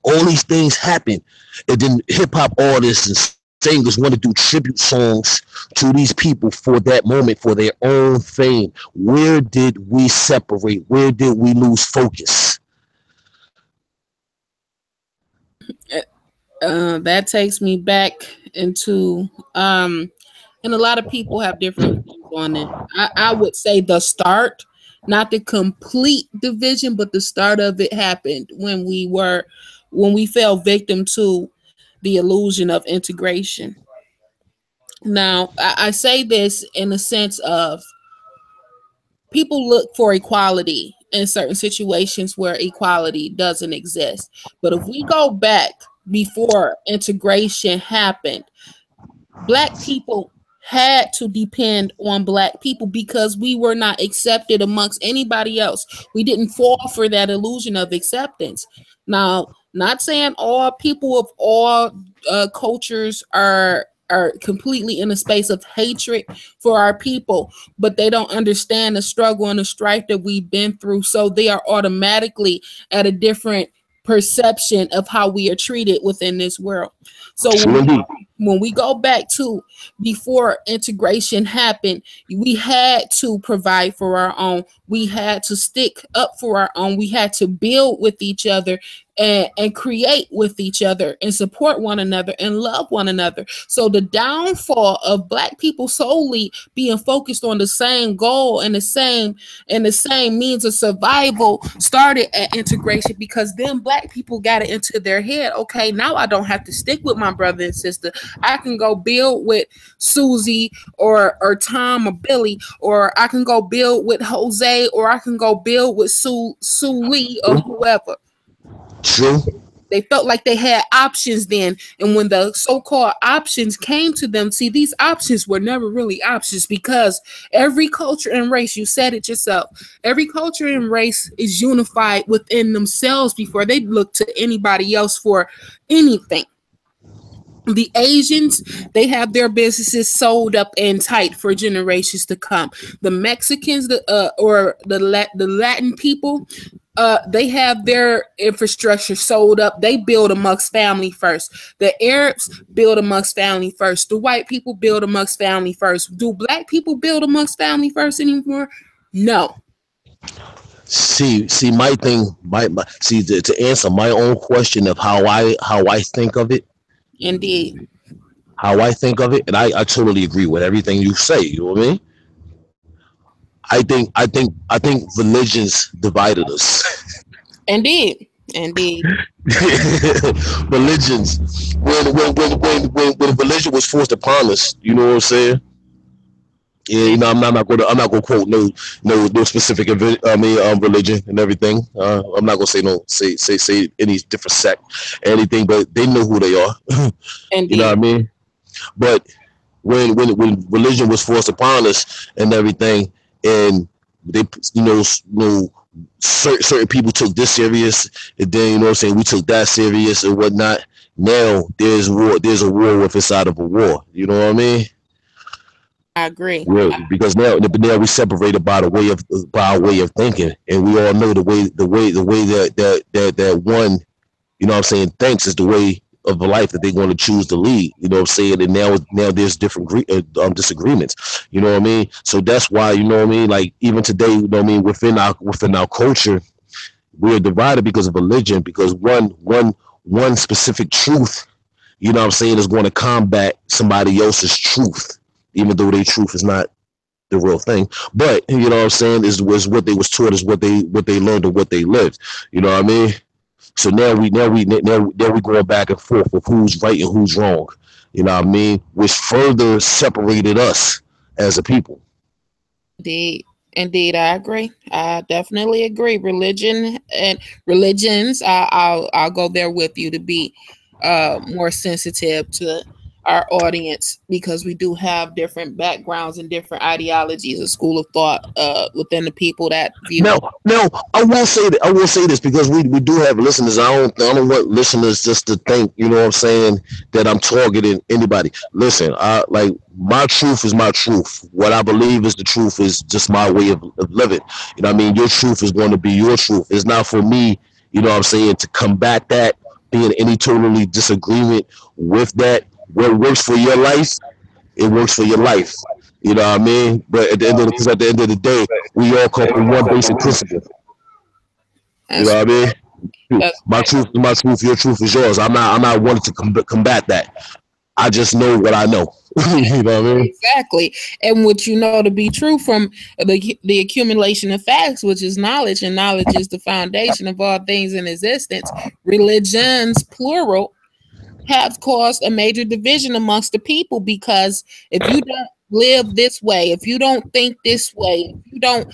All these things happen, and then hip hop artists and singers want to do tribute songs to these people for that moment, for their own fame. Where did we separate? Where did we lose focus?
That takes me back into and a lot of people have different views on it. I would say the start, not the complete division, but the start of it happened when we fell victim to the illusion of integration. Now, I say this in the sense of people look for equality in certain situations where equality doesn't exist. But if we go back before integration happened, Black people had to depend on Black people because we were not accepted amongst anybody else. We didn't fall for that illusion of acceptance. Now, not saying all people of all cultures are completely in a space of hatred for our people, but they don't understand the struggle and the strife that we've been through. So they are automatically at a different perception of how we are treated within this world. So when we go back to before integration happened, we had to provide for our own. We had to stick up for our own. We had to build with each other and create with each other and support one another and love one another. So the downfall of Black people solely being focused on the same goal and the same means of survival started at integration, because then Black people got it into their head. Okay, now I don't have to stick with my brother and sister. I can go build with Susie or Tom or Billy, or I can go build with Jose, or I can go build with Sue Lee or whoever.
True.
They felt like they had options then. And when the so-called options came to them, see, these options were never really options, because every culture and race, you said it yourself, every culture and race is unified within themselves before they look to anybody else for anything. The Asians, they have their businesses sold up and tight for generations to come. The Mexicans, the Latin people, they have their infrastructure sold up. They build amongst family first. The Arabs build amongst family first. The white people build amongst family first. Do black people build amongst family first anymore? No.
See, my thing, see, to answer my own question of how I think of it,
Indeed.
and I totally agree with everything you say. You know what I mean? I think religions divided us.
Indeed. Indeed.
Religions, when religion was forced upon us, you know what I'm saying? Yeah, I'm not gonna quote no specific religion and everything. I'm not gonna say no say any different sect, anything, but they know who they are. You know what I
Indeed.
mean? But when religion was forced upon us and everything, and they certain people took this serious, and then you know what I'm saying, we took that serious and whatnot. Now there's a war with inside of a war. You know what I mean?
I agree.
Because now we separated by our way of thinking, and we all know the way that one, you know what I'm saying, thinks is the way of a life that they're going to choose to lead. You know what I'm saying? And now there's different disagreements. You know what I mean? So that's why, you know what I mean. Like even today, you know what I mean, within our culture, we're divided because of religion. Because one specific truth, you know what I'm saying, is going to combat somebody else's truth, even though their truth is not the real thing. But you know what I'm saying, is what they was taught, is what they learned, or what they lived. You know what I mean? So now we going back and forth of who's right and who's wrong. You know what I mean? Which further separated us as a people.
Indeed. Indeed, I agree. I definitely agree. Religion and religions, I'll go there with you to be more sensitive to our audience because we do have different backgrounds and different ideologies, a school of thought within the people that view.
Now, I will say this because we do have listeners. I don't want listeners just to think, you know what I'm saying, that I'm targeting anybody. Listen, I like my truth is my truth. What I believe is the truth is just my way of living. You know what I mean? Your truth is going to be your truth. It's not for me, you know what I'm saying, to combat that, be in any totally disagreement with that. What works for your life, it works for your life. You know what I mean? But because at the end of the day, we all come from one basic principle. You
That's
know what I mean?
that's
My
right.
truth is my truth. Your truth is yours. I'm not wanting to combat that. I just know what I know. You know what I mean?
Exactly. And what you know to be true from the accumulation of facts, which is knowledge, and knowledge is the foundation of all things in existence. Religions, plural, have caused a major division amongst the people because if you don't live this way, if you don't think this way, if you don't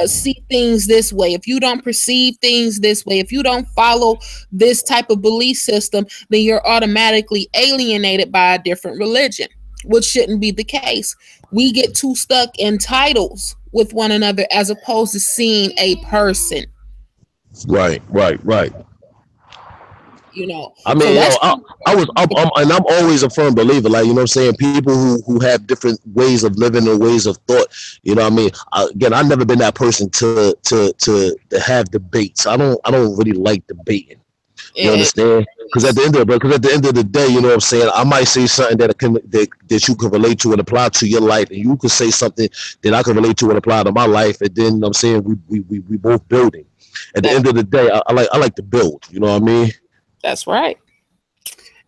see things this way, if you don't perceive things this way, if you don't follow this type of belief system, then you're automatically alienated by a different religion, which shouldn't be the case. We get too stuck in titles with one another as opposed to seeing a person,
Right, right, right.
you know.
I
So
mean,
let's
I'm always a firm believer, like, you know what I'm saying, people who have different ways of living and ways of thought. You know what I mean? Again, I've never been that person to have debates. I don't really like debating. You
it,
understand? Because at the end of the day, you know what I'm saying, I might say something that you can relate to and apply to your life, and you could say something that I can relate to and apply to my life, and then I'm saying we both building. At the
that's
end of the day, I like to build. You know what I mean?
that's right.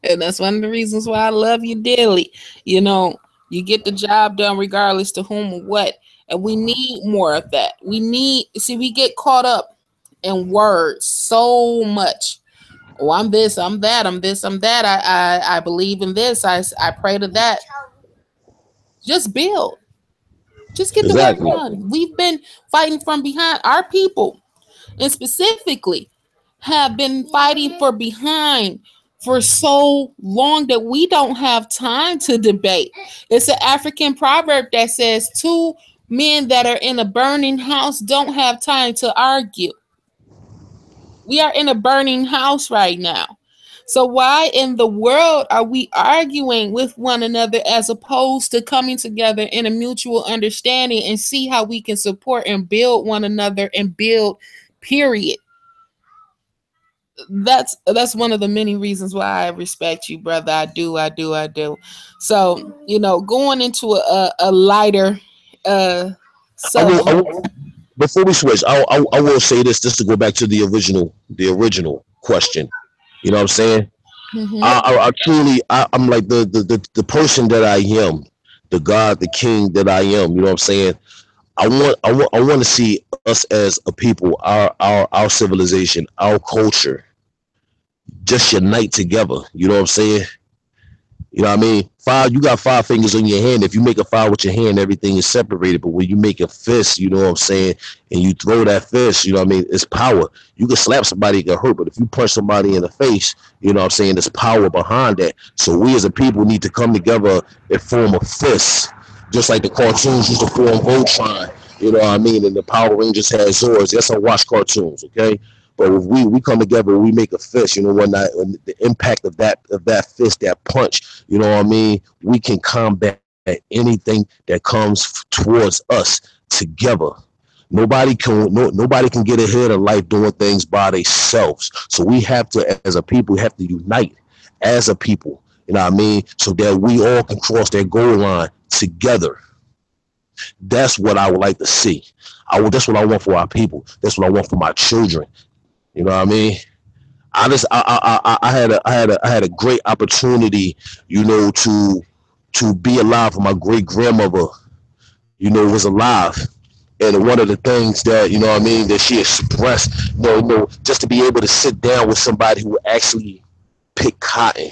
And that's one of the reasons why I love you dearly. You know, you get the job done regardless to whom or what. And we need more of that. We get caught up in words so much. Oh, I'm this, I'm that, I'm this, I'm that. I believe in this. I pray to that. Just build. Just get the work
Exactly.
done. We've been fighting from behind our people, and specifically have been fighting for behind for so long that we don't have time to debate. It's an African proverb that says two men that are in a burning house don't have time to argue. We are in a burning house right now. So why in the world are we arguing with one another as opposed to coming together in a mutual understanding and see how we can support and build one another and build, period. That's one of the many reasons why I respect you, brother. I do. So, going into a lighter
I will, I
subject.
will before we switch, I will say this just to go back to the original question. You know what I'm saying?
Hmm.
I truly, I'm like the person that I am, the God, the King that I am. You know what I'm saying? I want to see us as a people, our civilization, our culture, just unite together. You know what I'm saying? You know what I mean? Five, you got five fingers on your hand. If you make a five with your hand, everything is separated. But when you make a fist, you know what I'm saying, and you throw that fist, you know what I mean, it's power. You can slap somebody, it can hurt, but if you punch somebody in the face, you know what I'm saying, there's power behind that. So we as a people need to come together and form a fist, just like the cartoons used to form Voltron. You know what I mean? And the Power Rangers had Zords. Yes, I watch cartoons, okay? But if we come together, we make a fist. You know, when the impact of that fist, that punch, you know what I mean, we can combat anything that comes towards us together. Nobody can get ahead of life doing things by themselves. So we have to, as a people, we have to unite as a people. You know what I mean? So that we all can cross that goal line together. That's what I would like to see. That's what I want for our people. That's what I want for my children. You know what I mean? I had a great opportunity, to be alive when my great grandmother, was alive. And one of the things that, what I mean, that she expressed, just to be able to sit down with somebody who actually picked cotton,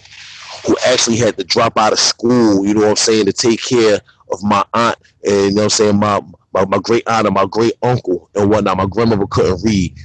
who actually had to drop out of school, you know what I'm saying, to take care of my aunt and, you know what I'm saying, my great aunt and my great uncle and whatnot. My grandmother couldn't read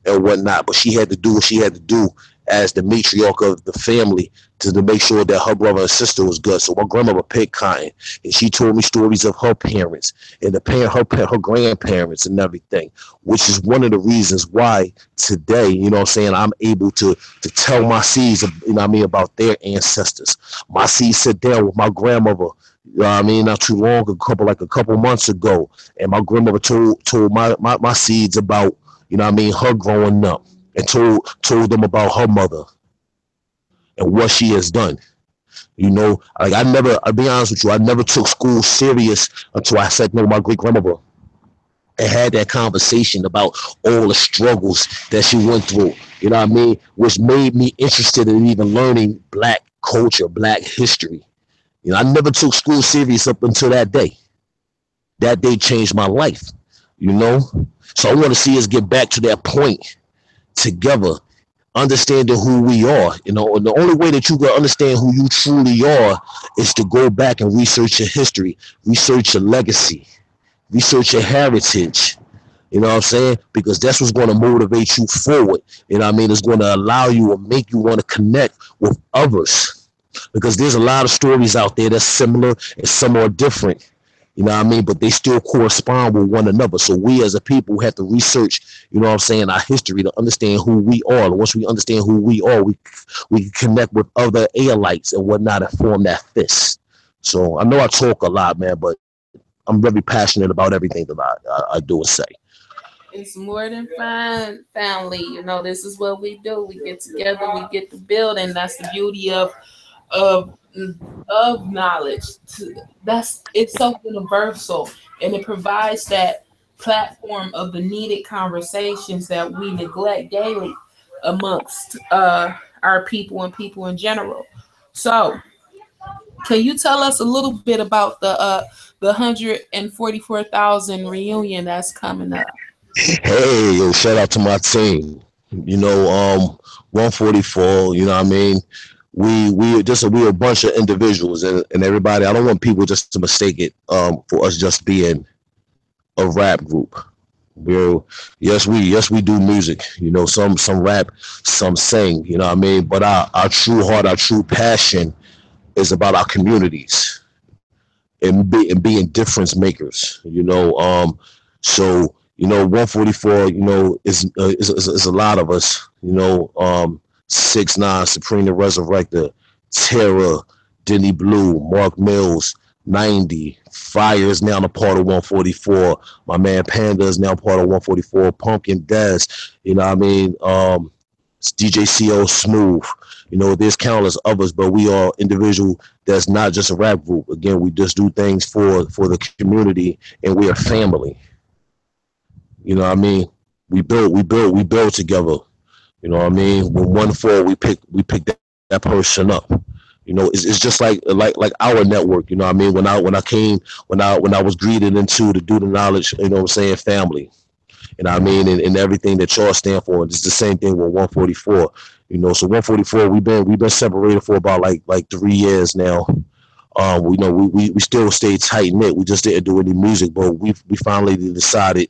and whatnot, but she had to do what she had to do as the matriarch of the family to make sure that her brother and sister was good. So my grandmother picked cotton, and she told me stories of her parents and her grandparents and everything, which is one of the reasons why today, what I'm saying, I'm able to tell my seeds, what I mean, about their ancestors. My seeds sit down with my grandmother. You know what I mean? Not too long, a couple months ago, and my grandmother told my seeds about, you know what I mean, her growing up, and told them about her mother and what she has done. Like I'll be honest with you, I never took school serious until I sat down with my great grandmother and had that conversation about all the struggles that she went through. You know what I mean? Which made me interested in even learning black culture, black history. I never took school serious up until that day. That day changed my life, you know? So I want to see us get back to that point together, understanding who we are. And the only way that you can understand who you truly are is to go back and research your history, research your legacy, research your heritage. You know what I'm saying? Because that's what's going to motivate you forward. You know what I mean? It's going to allow you or make you want to connect with others. Because there's a lot of stories out there that's similar and some are different. You know what I mean? But they still correspond with one another. So we as a people have to research, you know what I'm saying, our history to understand who we are. Once we understand who we are, we can connect with other Aelites and whatnot and form that fist. So I know I talk a lot, man, but I'm very passionate about everything that I do and say.
It's more than fun, family. This is what we do. We get together, we get to build, and that's the beauty of of knowledge. That's it's so universal, and it provides that platform of the needed conversations that we neglect daily amongst our people and people in general. So, can you tell us a little bit about the 144,000 reunion that's coming up?
Hey, yo, shout out to my team. 144, you know what I mean? We a bunch of individuals and everybody. I don't want people just to mistake it for us just being a rap group. We're yes we do music. Some rap, some sing. You know what I mean. But our true heart, our true passion is about our communities and being difference makers. So 144. Is a lot of us. 6ix9ine, Supreme the Resurrector, Terror, Denny Blue, Mark Mills, 90. Fire is now a part of 144. My man Panda is now part of 144. Pumpkin Des, you know what I mean? DJ CO Smooth. You know, there's countless others, but we are individual that's not just a rap group. Again, we just do things for the community, and we are family. You know what I mean? We build together. You know what I mean? When one fall, we pick that person up. You know, it's just like our network. You know what I mean? When I was greeted into the do the knowledge, you know what I'm saying, family. You know what I mean? And everything that y'all stand for. It's the same thing with 144. You know, so 144, we've been separated for about like 3 years now. We know we still stayed tight knit. We just didn't do any music, but we finally decided.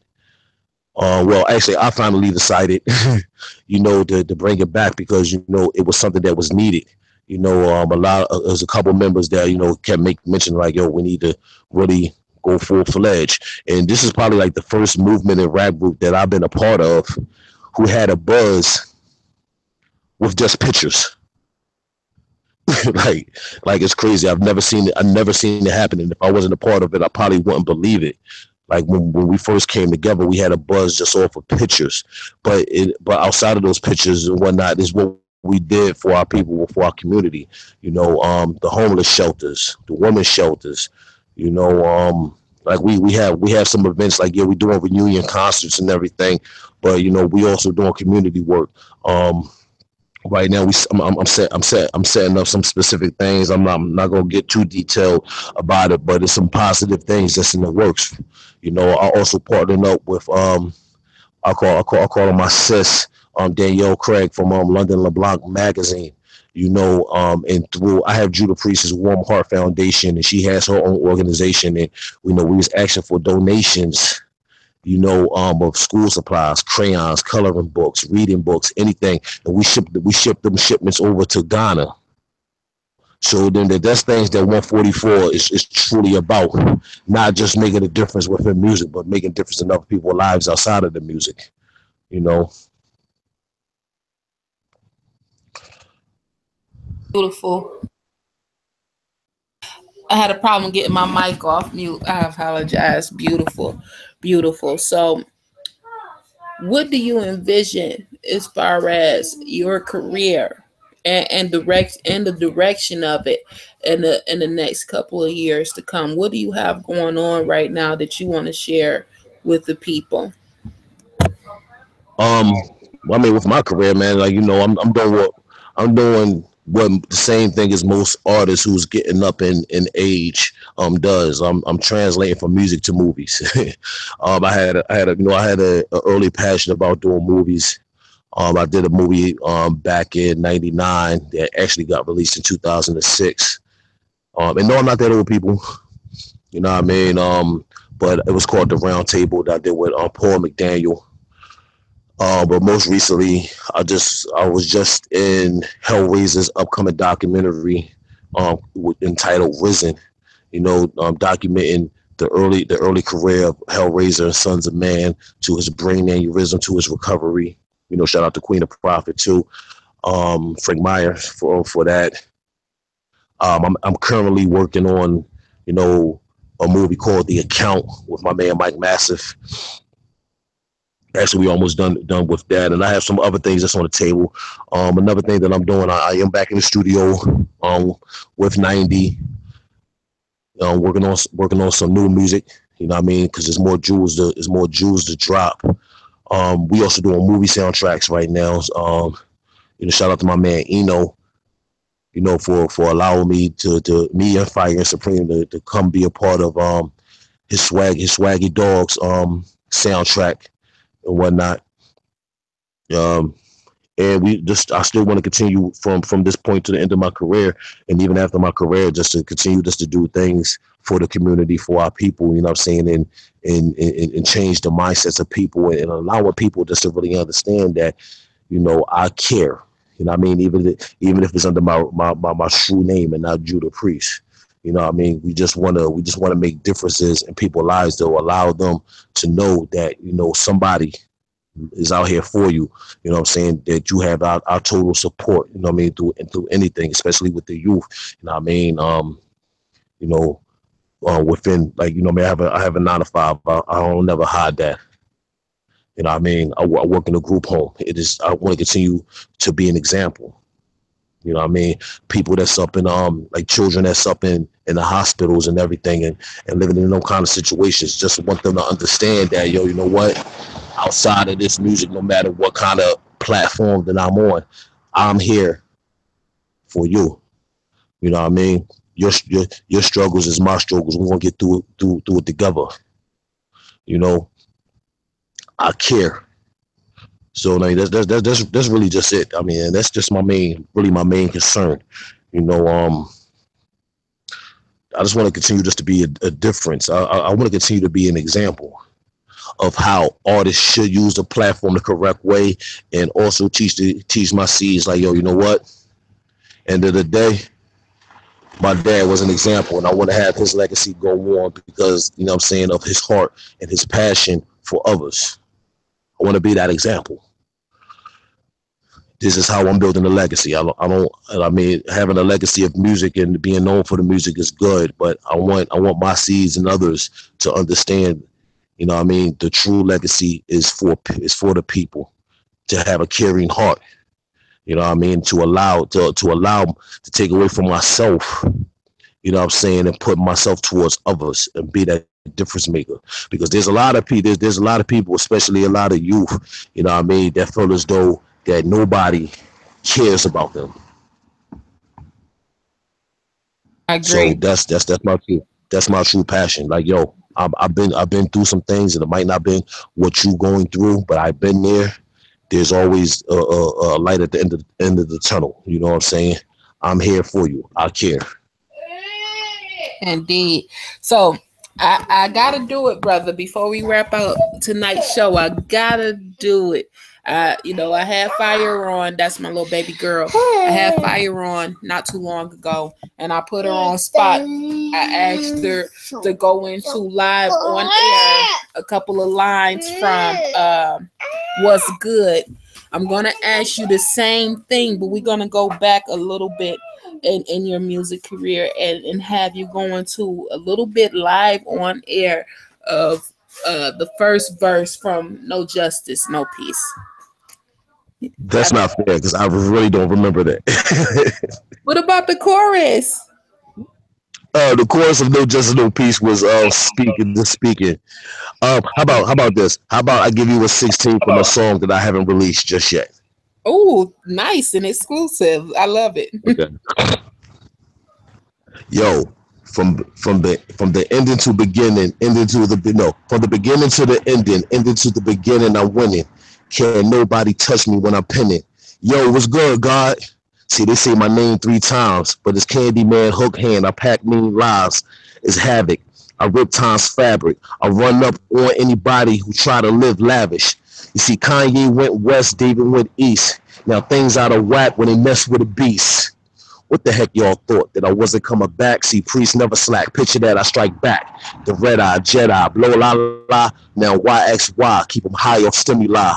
Well, actually, I finally decided, you know, to bring it back because you know it was something that was needed. You know, there's a couple members that you know kept mention like, yo, we need to really go full fledged. And this is probably like the first movement in rap group that I've been a part of who had a buzz with just pictures. like like it's crazy. I've never seen it happen. And if I wasn't a part of it, I probably wouldn't believe it. Like when we first came together, we had a buzz just off of pictures. But outside of those pictures and whatnot is what we did for our people, for our community. You know, the homeless shelters, the women's shelters. You know, like we have some events like, yeah, we doing reunion concerts and everything, but you know we also doing community work. Right now I'm setting up some specific things. I'm not gonna get too detailed about it, but it's some positive things that's in the works. You know, I also partnered up with I call her my sis, Danielle Craig from London LeBlanc magazine. You know, and through I have Judah Priest's Warm Heart Foundation, and she has her own organization, and we know we was asking for donations, you know, of school supplies, crayons, coloring books, reading books, anything. And we shipped them shipments over to Ghana. So then that's things that 144 is truly about, not just making a difference within music, but making a difference in other people's lives outside of the music. You know,
Beautiful. I had a problem getting my mic off mute. I apologize. Beautiful. Beautiful. So, what do you envision as far as your career and the direction of it in the next couple of years to come? What do you have going on right now that you want to share with the people?
um, I mean, with my career, man, like you know, I'm doing what the same thing as most artists who's getting up in age does. I'm translating from music to movies. I had a early passion about doing movies. I did a movie back in '99 that actually got released in 2006. And no, I'm not that old, people. You know what I mean? But it was called The Round Table that I did with Paul McDaniel. But most recently, I was just in Hellraiser's upcoming documentary entitled Risen. You know, documenting the early career of Hellraiser and Sons of Man, to his brain aneurysm, to his recovery. You know, shout out to Queen of Prophet too, Frank Myers for that. I'm currently working on, you know, a movie called The Account with my man Mike Massive. Actually, we almost done with that, and I have some other things that's on the table. Another thing that I'm doing, I am back in the studio with 90, working on some new music. You know what I mean? Because there's more jewels to drop. We also doing movie soundtracks right now. You know, shout out to my man Eno. You know, for allowing me and Fire and Supreme to come be a part of his Swaggy Dogs soundtrack and whatnot. Um, and I still want to continue from this point to the end of my career, and even after my career, just to continue just to do things for the community, for our people. You know what I'm saying, and change the mindsets of people, and allowing people just to really understand that, you know, I care. You know what I mean, even if it's under my true name and not Judah Priest. You know what I mean? We just wanna make differences in people's lives that will allow them to know that, you know, somebody is out here for you. You know what I'm saying? That you have our total support, you know what I mean, through anything, especially with the youth. You know what I mean? You know, within, like, you know, man, I have a 9 to 5. I don't never hide that. You know what I mean? I work in a group home. I want to continue to be an example. You know what I mean? People that's up in like children that's up in the hospitals and everything, and living in no kind of situations. Just want them to understand that, yo, you know what? Outside of this music, no matter what kind of platform that I'm on, I'm here for you. You know what I mean? Your struggles is my struggles. We're gonna get through it together. You know, I care. So like, that's really just it. I mean, that's just my main concern. You know, I just want to continue just to be a difference. I want to continue to be an example of how artists should use the platform the correct way, and also teach my seeds like, yo, you know what? End of the day, my dad was an example, and I want to have his legacy go on because, you know what I'm saying, of his heart and his passion for others. I want to be that example. This is how I'm building a legacy. I mean, having a legacy of music and being known for the music is good, but I want my seeds and others to understand, you know what I mean, the true legacy is for the people, to have a caring heart. You know what I mean, to allow to take away from myself, you know what I'm saying, and put myself towards others and be that difference maker. Because there's a lot of people, especially a lot of youth, you know what I mean, that feel as though that nobody cares about them.
I agree.
So that's my true passion. Like, yo, I've been through some things, and it might not been what you going through, but I've been there. There's always a light at the end of the tunnel. You know what I'm saying? I'm here for you. I care.
Indeed. So I gotta do it, brother. Before we wrap up tonight's show, I gotta do it. You know, I had Fire on. That's my little baby girl. I had Fire on not too long ago, and I put her on spot. I asked her to go into live on air a couple of lines from What's Good. I'm gonna ask you the same thing, but we're gonna go back a little bit in your music career and have you going to a little bit live on air of the first verse from No Justice, No Peace.
That's not fair because I really don't remember that.
What about the chorus?
The chorus of No Justice, No Peace was speaking. How about this? How about I give you a 16 from a song that I haven't released just yet?
Oh, nice and exclusive. I love it.
Okay. Yo, from the ending to beginning, from the beginning to the ending to the beginning, I'm winning. Can't nobody touch me when I'm pinning. Yo, what's good, God? See, they say my name 3 times, but it's Candyman hook hand. I pack mean lives. It's havoc. I rip time's fabric. I run up on anybody who try to live lavish. You see, Kanye went west, David went east. Now things out of whack when they mess with a beast. What the heck y'all thought? That I wasn't coming back? See, priest never slack. Picture that, I strike back. The red eye, Jedi, blow la la. Now YXY, keep them high off stimuli.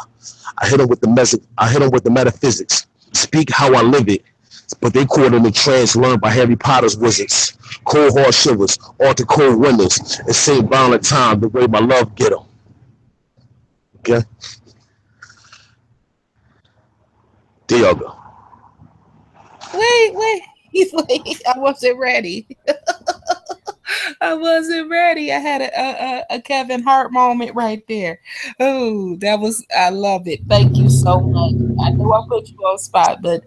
I hit them with the metaphysics. Speak how I live it. But they caught in the trance learned by Harry Potter's wizards. Cold hard shivers, all the cold winters. And St. Valentine, the way my love get them. Okay? There y'all go.
Wait. He's like, I wasn't ready. I wasn't ready. I had a Kevin Hart moment right there. Oh, I love it. Thank you so much. I know I put you on spot, but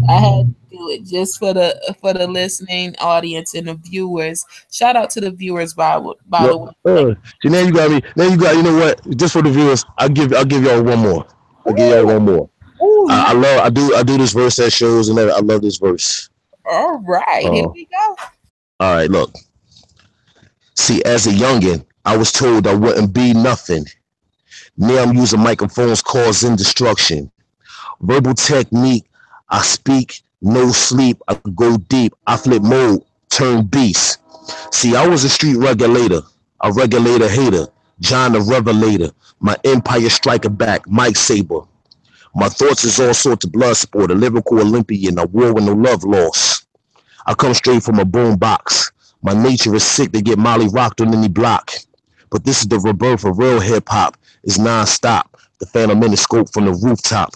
I had to do it just for the listening audience and the viewers. Shout out to the viewers by the way.
See, now you got me. You know what? Just for the viewers, I'll give y'all one more. Ooh, I do this verse at shows, and I love this verse.
All right, here we go.
All right, look. See, as a youngin', I was told I wouldn't be nothing. Now I'm using microphones causing destruction. Verbal technique, I speak, no sleep, I go deep, I flip mode, turn beast. See, I was a street regulator, a regulator hater. John the Revelator, my Empire Striker back, Mike Saber. My thoughts is all sorts of blood sport, a lyrical Olympian, a war with no love lost. I come straight from a boom box. My nature is sick to get Molly rocked on any block. But this is the rebirth of real hip hop. It's non-stop. The Phantom Miniscope from the rooftop.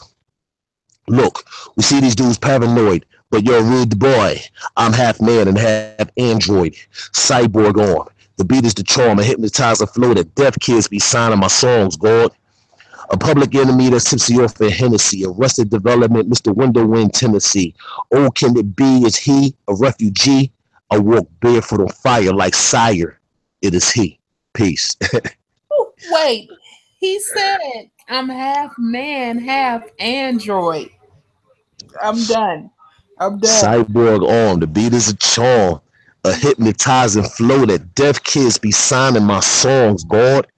Look, we see these dudes paranoid, but you're a rude boy. I'm half man and half android. Cyborg on. The beat is the charm, a hypnotizer flow that deaf kids be signing my songs, God. A public enemy that's tipsy off in Hennessy. Arrested development, Mr. Window in Tennessee. Oh, can it be? Is he a refugee? I walk barefoot on fire like sire. It is he. Peace.
Wait, he said I'm half man, half android. I'm done. I'm done.
Cyborg on. The beat is a charm. A hypnotizing flow that deaf kids be signing my songs, God.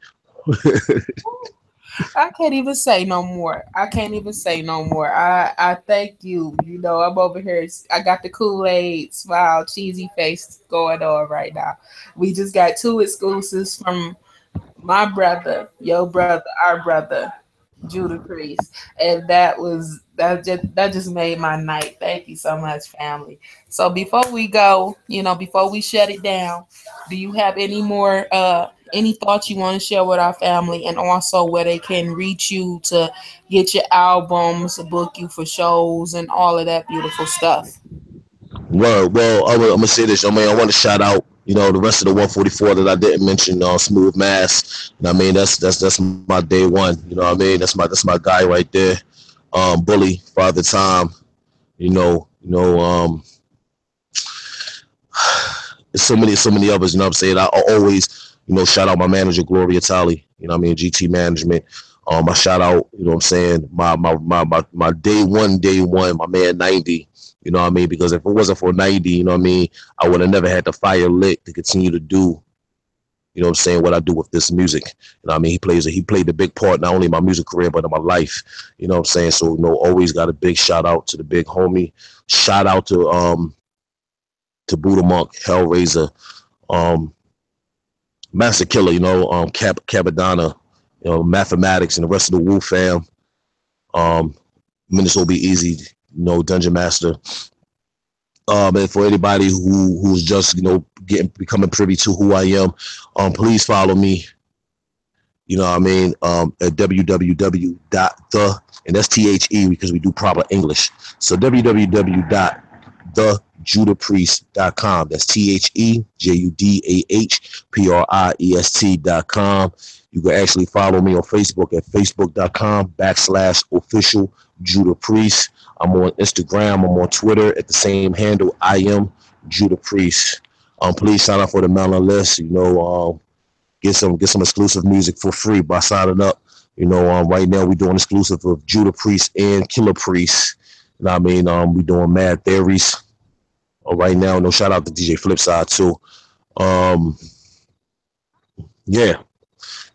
I can't even say no more. I can't even say no more. I thank you. You know, I'm over here. I got the Kool-Aid smile, cheesy face going on right now. We just got two exclusives from my brother, your brother, our brother, Judah Priest, and that just made my night. Thank you so much, family. So before we go, before we shut it down, do you have any more any thoughts you want to share with our family, and also where they can reach you to get your albums, book you for shows, and all of that beautiful stuff?
Well, I'm gonna say this. I mean, I want to shout out, the rest of the 144 that I didn't mention. Smooth Mass. You know what I mean, that's my day one. You know what I mean? That's my guy right there. Bully, Father Time. There's so many others. You know what I'm saying? I always, shout out my manager Gloria Talley. You know what I mean? GT Management. I shout out. You know what I'm saying? My day one, my man 90. You know what I mean? Because if it wasn't for 90, you know what I mean, I would have never had the fire lit to continue to do, what I'm saying, what I do with this music. You know what I mean? He played a big part, not only in my music career, but in my life. You know what I'm saying? So, always got a big shout out to the big homie. Shout out to Buddha Monk, Hellraiser, Master Killer, Cabadonna, Mathematics, and the rest of the Wu fam. Minutes will be easy, Dungeon Master. And for anybody who's just becoming privy to who I am, please follow me. You know what I mean? At www.the, and that's THE because we do proper English. So www.thejudahpriest.com. That's THEJUDAHPRIEST.com. You can actually follow me on Facebook at facebook.com/official Judah Priest. I'm on Instagram. I'm on Twitter at the same handle. I am Judah Priest. Please sign up for the mailing list. Get some exclusive music for free by signing up. Right now we're doing exclusive of Judah Priest and Killer Priest. You know what I mean? We doing Mad Theories. Right now, shout out to DJ Flipside too. Yeah.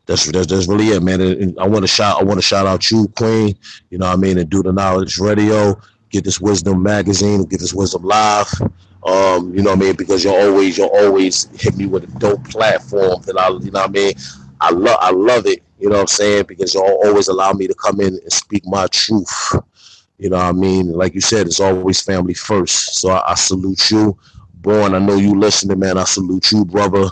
That's really it, man. And I want to shout out you, Queen. You know what I mean, and do the Knowledge Radio, get this Wisdom magazine, get this Wisdom Live. You know what I mean, because you'll always hit me with a dope platform that you know what I mean. I love it. You know what I'm saying, because you'll always allow me to come in and speak my truth. You know what I mean. Like you said, it's always family first. So I salute you, Born. I know you listening, man. I salute you, brother.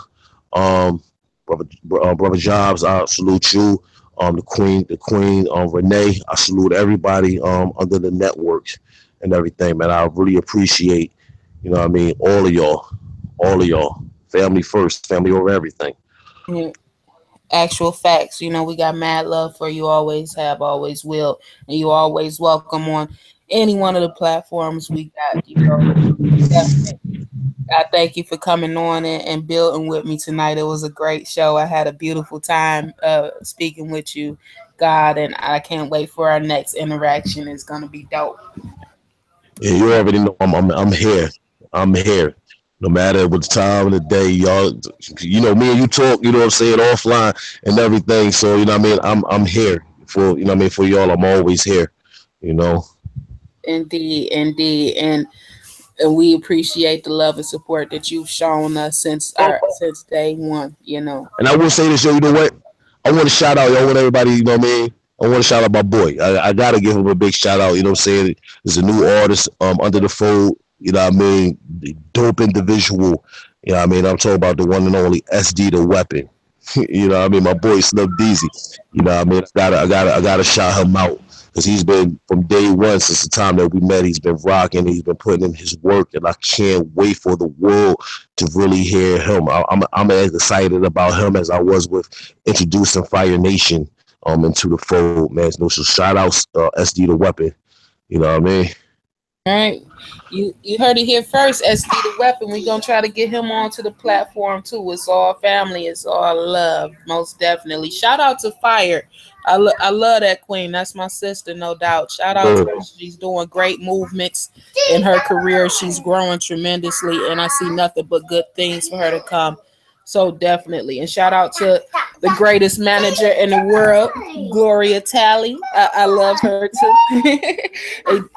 Brother Jobs, I salute you. The Queen, Renee, I salute everybody under the network and everything, man. I really appreciate, you know what I mean, all of y'all. Family first, family over everything.
Yeah. Actual facts. We got mad love for you, always have, always will, and you always welcome on any one of the platforms we got. Definitely. I thank you for coming on and building with me tonight. It was a great show. I had a beautiful time speaking with you, God, and I can't wait for our next interaction. It's gonna be dope.
Yeah, you already know I'm here. I'm here. No matter what time of the day, y'all. Me and you talk. You know what I'm saying, offline and everything. So you know what I mean. I'm here for for y'all. I'm always here. You know.
Indeed, and we appreciate the love and support that you've shown us since day one.
And I will say this, yo. You know what? I want to shout out. I want everybody. You know what I mean. I want to shout out my boy. I gotta give him a big shout out. You know what I'm saying? There's a new artist under the fold. You know what I mean? The dope individual. You know what I mean? I'm talking about the one and only SD the Weapon. You know what I mean? My boy Slim Deezy. You know what I mean? I gotta shout him out because he's been from day one since the time that we met. He's been rocking. He's been putting in his work, and I can't wait for the world to really hear him. I'm as excited about him as I was with introducing Fire Nation into the fold, man. So shout out SD the Weapon. You know what I mean?
All right. You heard it here first, SD the Weapon. We're gonna try to get him onto the platform too. It's all family, it's all love, most definitely. Shout out to Fire. I love that queen. That's my sister, no doubt. Shout out to her. She's doing great movements in her career. She's growing tremendously, and I see nothing but good things for her to come. So definitely. And shout out to the greatest manager in the world, Gloria Talley. I love her too.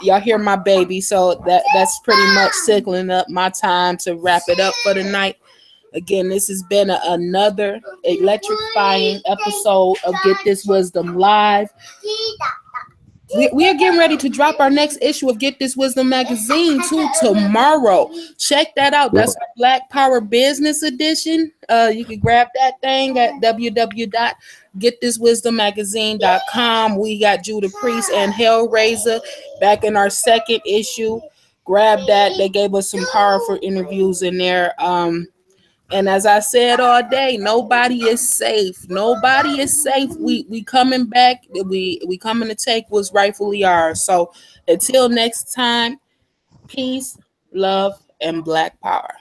Y'all hear my baby. So that's pretty much sickling up my time to wrap it up for the night. Again, this has been another electrifying episode of Get This Wisdom Live. We are getting ready to drop our next issue of Get This Wisdom magazine too tomorrow. Check that out. That's our Black Power Business Edition. You can grab that thing at www.getthiswisdommagazine.com. We got Judah Priest and Hellraiser back in our second issue. Grab that. They gave us some powerful interviews in there. And as I said all day, nobody is safe. Nobody is safe. We coming back. We coming to take what's rightfully ours. So until next time, peace, love, and Black power.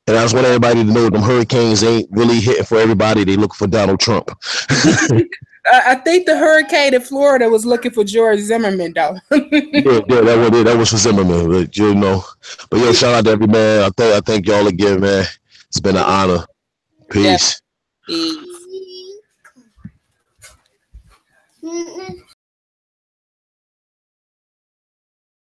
And I just want everybody to know them hurricanes ain't really hitting for everybody. They look for Donald Trump.
I think the hurricane in Florida was looking for George Zimmerman, though.
That was for Zimmerman. But, you know, but yo, shout out to every man. I thank y'all again, man. It's been an honor. Peace.
Yeah. Peace.